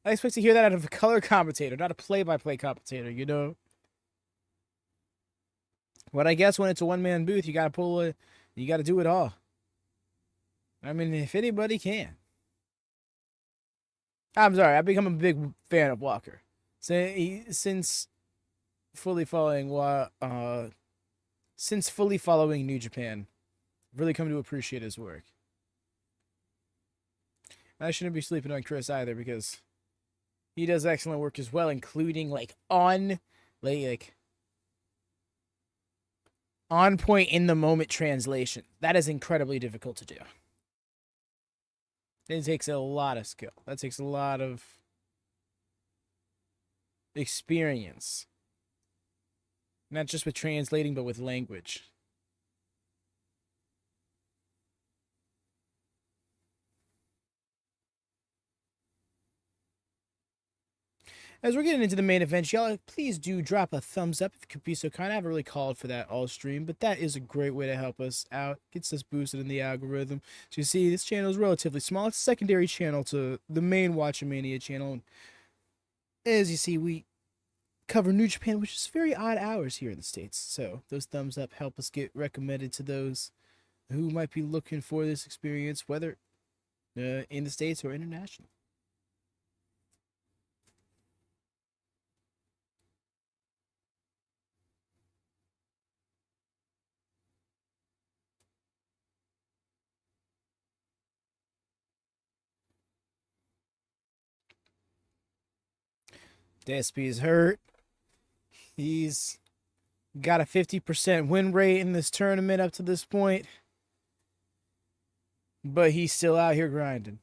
Speaker 1: I expect to hear that out of a color commentator, not a play-by-play commentator, you know? But I guess when it's a one-man booth, you gotta do it all. I mean, if anybody can. I'm sorry, I've become a big fan of Walker. Since fully following New Japan, I've really come to appreciate his work. I shouldn't be sleeping on Chris either because he does excellent work as well, including on point in the moment translation. That is incredibly difficult to do. It takes a lot of skill. That takes a lot of experience. Not just with translating, but with language. As we're getting into the main event, y'all, please do drop a thumbs up if you could be so kind. I haven't really called for that all stream, but that is a great way to help us out. Gets us boosted in the algorithm. So you see, this channel is relatively small. It's a secondary channel to the main WatchaMania channel. As you see, we cover New Japan, which is very odd hours here in the States. So those thumbs up help us get recommended to those who might be looking for this experience, whether in the States or international. DSP is hurt. He's got a 50% win rate in this tournament up to this point. But he's still out here grinding.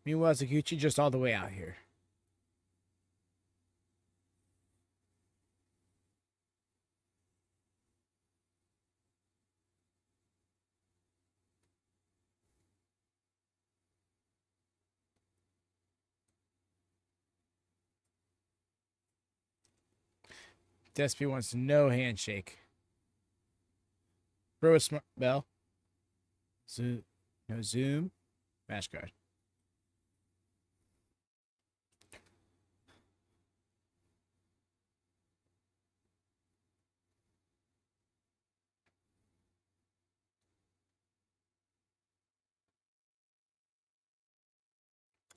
Speaker 1: Meanwhile, Taguchi just all the way out here. Despy wants no handshake. Bro, a smart bell. Zoom. No zoom. Mash guard.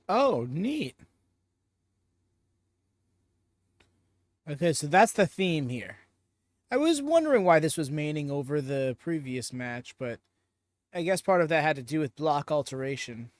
Speaker 1: Oh, neat. Okay, so that's the theme here. I was wondering why this was maining over the previous match, but I guess part of that had to do with block alteration.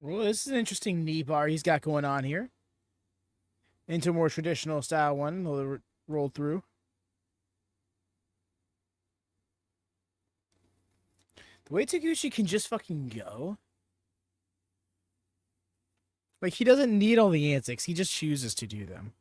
Speaker 1: Well, this is an interesting knee bar he's got going on here. Into a more traditional style one, roll through. The way Taguchi can just fucking go. Like, he doesn't need all the antics. He just chooses to do them.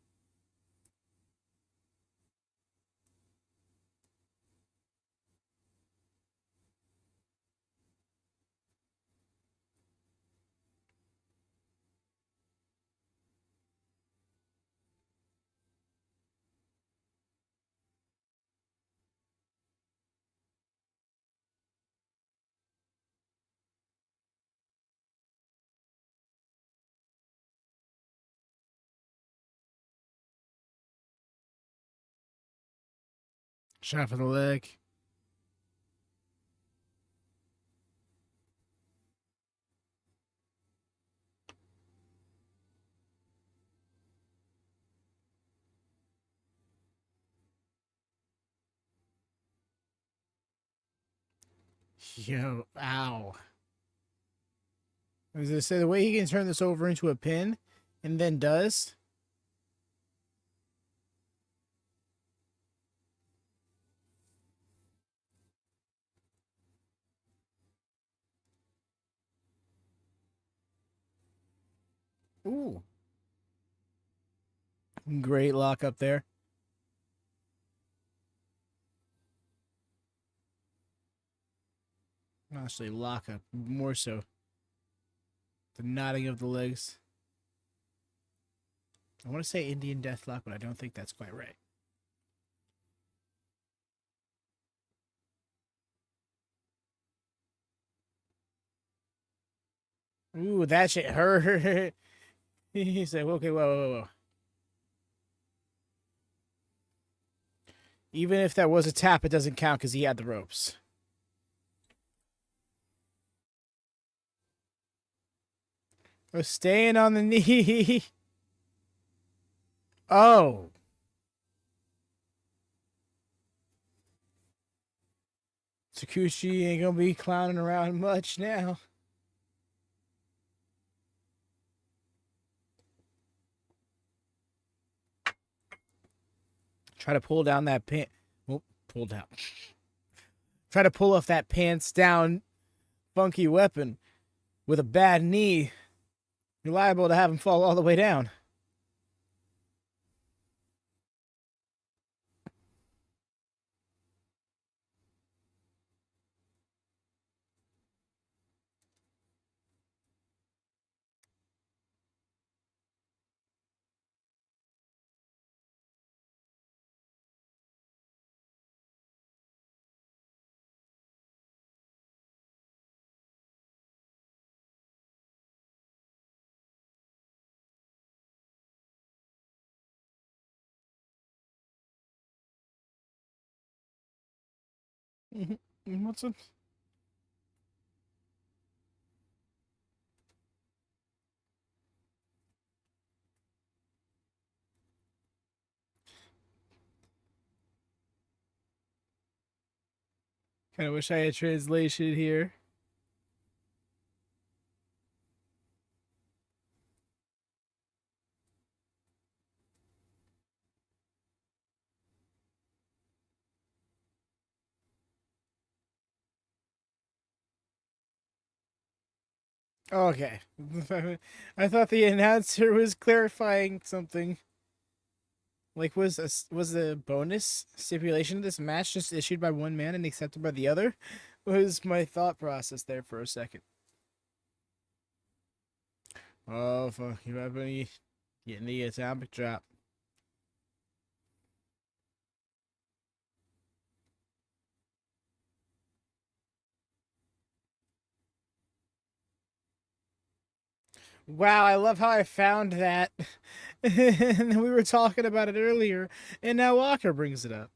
Speaker 1: Shot for the leg. Yo, ow. I was gonna say the way he can turn this over into a pin and then does. Ooh. Great lock up there. Actually, lock up more so. The nodding of the legs. I want to say Indian Deathlock, but I don't think that's quite right. Ooh, that shit hurt. He said, okay, whoa. Even if that was a tap, it doesn't count because he had the ropes. Oh, staying on the knee. Oh. Takushi ain't gonna be clowning around much now. Try to pull down that pant. Oh, pull down. Try to pull off that pants down funky weapon with a bad knee. You're liable to have him fall all the way down. What's up? Kind of wish I had translation here. Okay. I thought the announcer was clarifying something. Like, was the bonus stipulation of this match just issued by one man and accepted by the other? Was my thought process there for a second. Oh, fuck. You have any getting the atomic drop. Wow, I love how I found that. And we were talking about it earlier, and now Walker brings it up.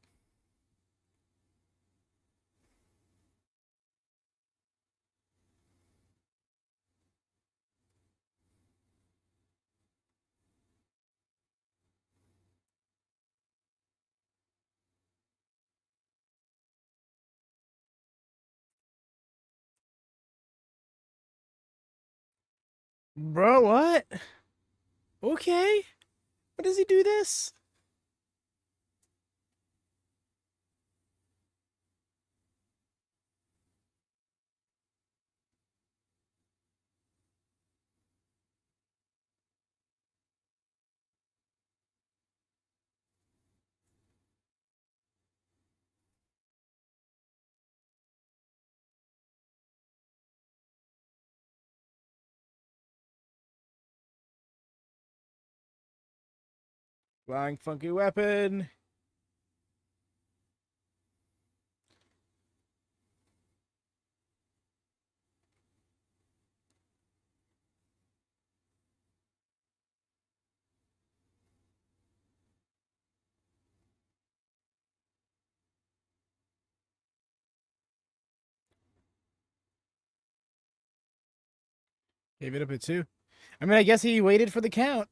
Speaker 1: Bro, what? Okay. What does he do this? Flying funky weapon. Gave it up at 2. I mean, I guess he waited for the count.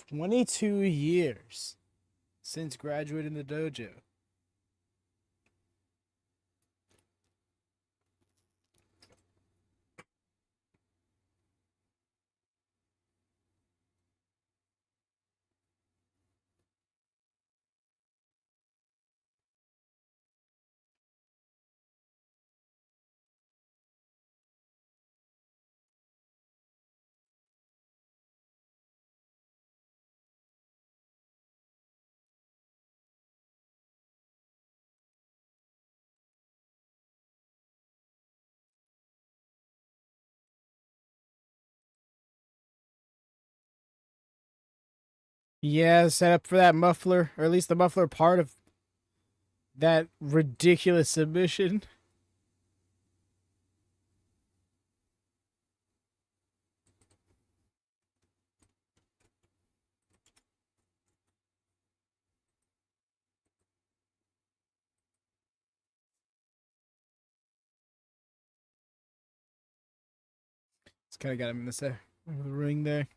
Speaker 1: "22 years since graduating the dojo." Yeah, set up for that muffler, or at least the muffler part of that ridiculous submission. It's kind of got him in the ring there.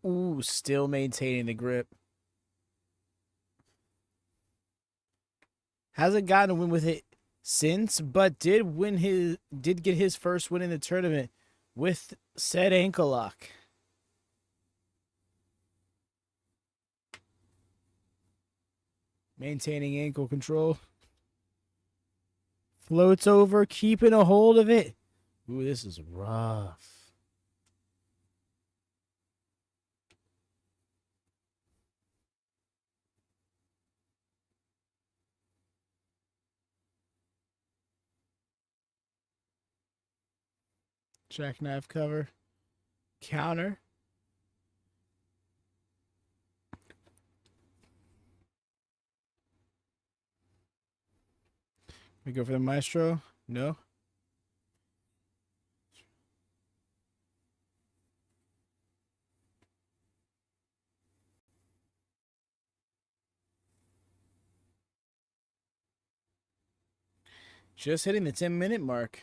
Speaker 1: Ooh, still maintaining the grip. Hasn't gotten a win with it since, but did get his first win in the tournament with said ankle lock. Maintaining ankle control. Floats over, keeping a hold of it. Ooh, this is rough. Jackknife cover. Counter. We go for the maestro. No. Just hitting the 10-minute mark.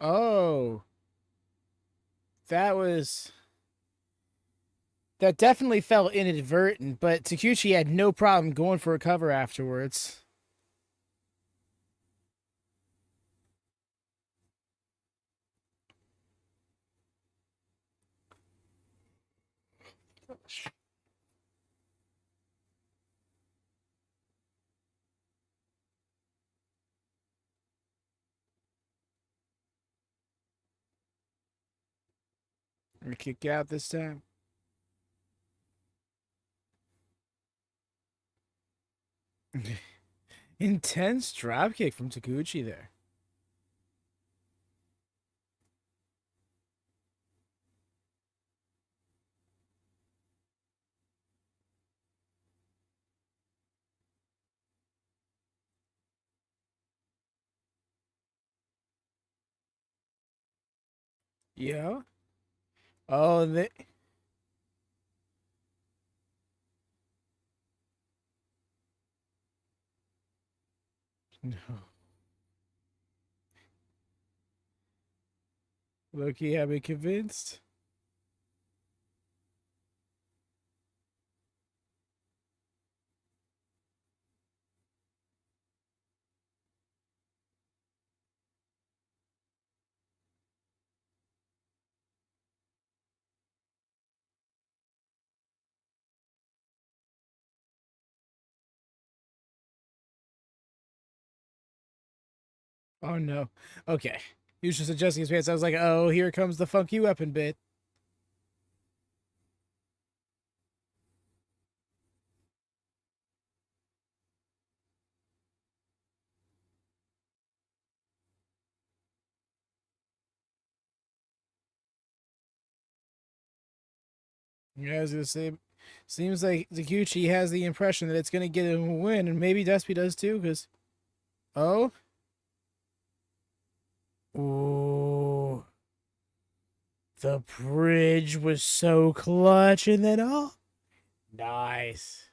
Speaker 1: Oh. That definitely felt inadvertent, but Takuchi had no problem going for a cover afterwards. Gonna kick out this time. Intense dropkick from Takuchi there. Yeah. Oh, no. Loki had me convinced. Oh no. Okay. He was just adjusting his pants. I was like, oh, here comes the funky weapon bit. Yeah, I was gonna say, seems like Taguchi has the impression that it's gonna get him a win, and maybe Despy does too. Cause oh, ooh, the bridge was so clutch, and then oh, nice.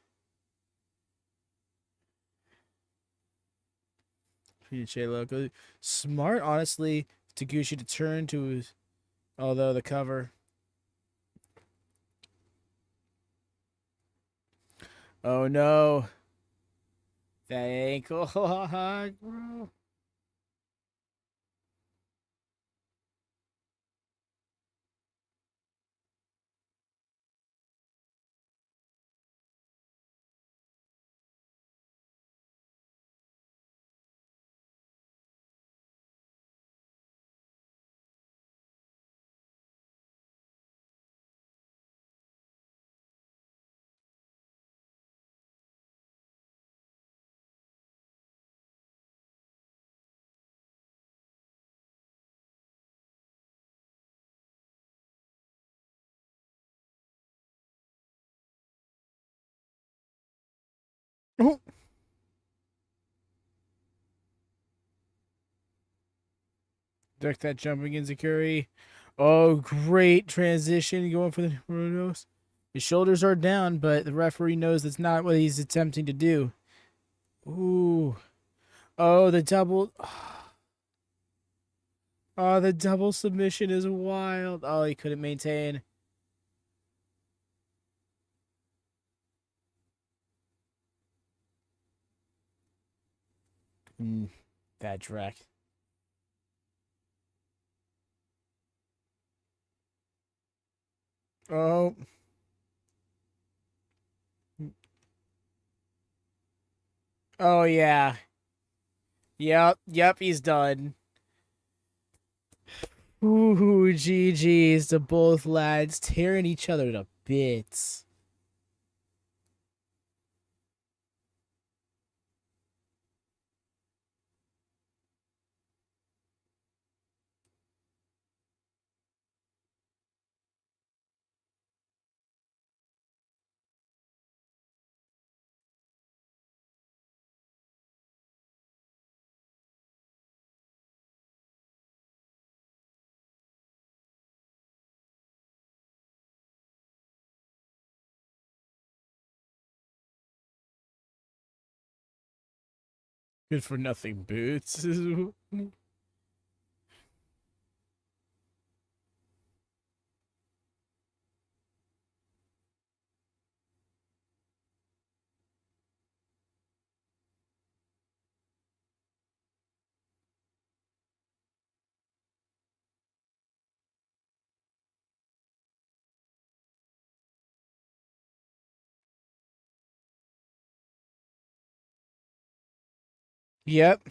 Speaker 1: PJ Loco, smart, honestly. Taguchi to turn to his, although the cover. Oh no, that ankle lock, bro. Oh, duck that jumping Inzakuri. Oh, great transition going for the Rudos. His shoulders are down, but the referee knows that's not what he's attempting to do. Ooh. Oh, the double. Oh, the double submission is wild. Oh, he couldn't maintain. Bad track. Oh. Oh, yeah. Yep, he's done. Ooh, GG's to both lads tearing each other to bits. Good for nothing boots. Yep.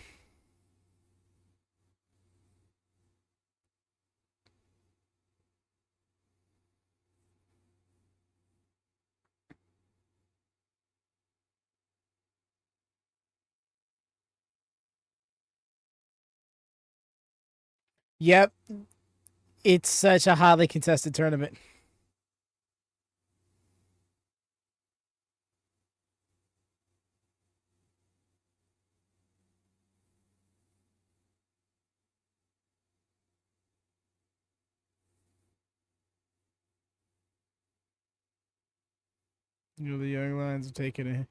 Speaker 1: Yep. It's such a highly contested tournament. You know, the young lions have taken it.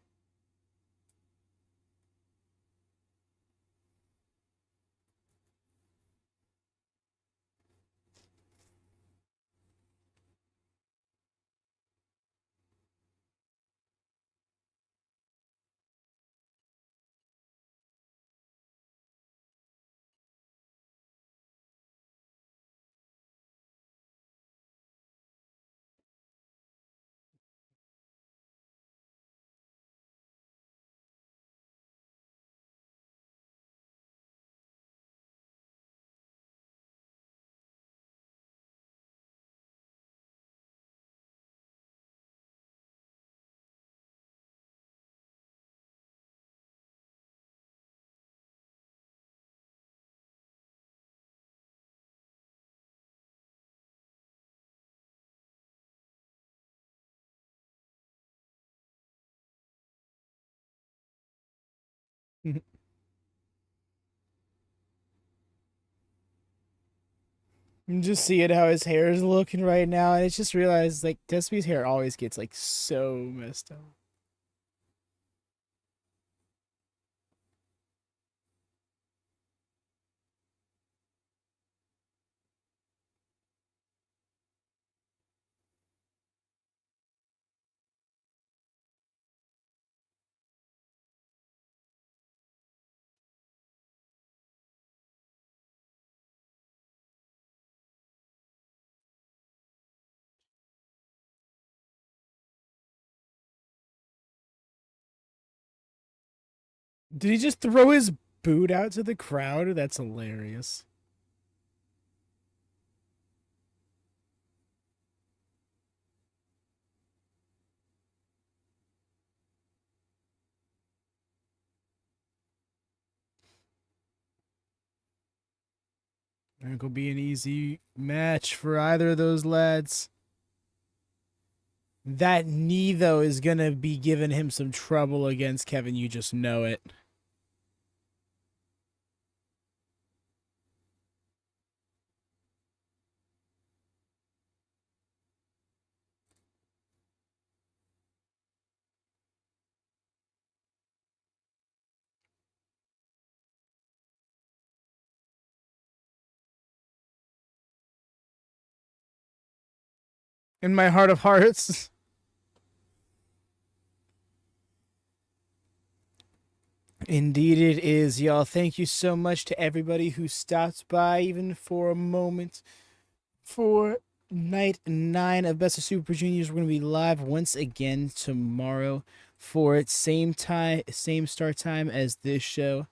Speaker 1: I'm just seeing how his hair is looking right now, and it's just realized like Despy's hair always gets like so messed up. Did he just throw his boot out to the crowd? That's hilarious. That could be an easy match for either of those lads. That knee, though, is going to be giving him some trouble against Kevin. You just know it. In my heart of hearts. Indeed it is, y'all. Thank you so much to everybody who stopped by, even for a moment, for night 9 of Best of Super Juniors. We're going to be live once again tomorrow for it. Same time, same start time as this show,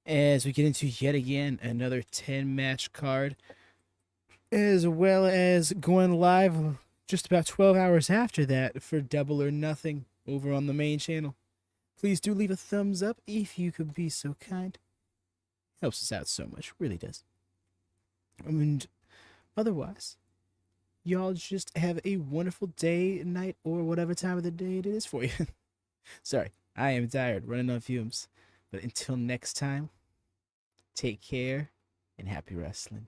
Speaker 1: as we get into yet again another 10-match card, as well as going live just about 12 hours after that for Double or Nothing over on the main channel. Please do leave a thumbs up if you could be so kind. Helps us out so much, really does. And otherwise, y'all just have a wonderful day, night, or whatever time of the day it is for you. Sorry, I am tired, running on fumes. But until next time, take care and happy wrestling.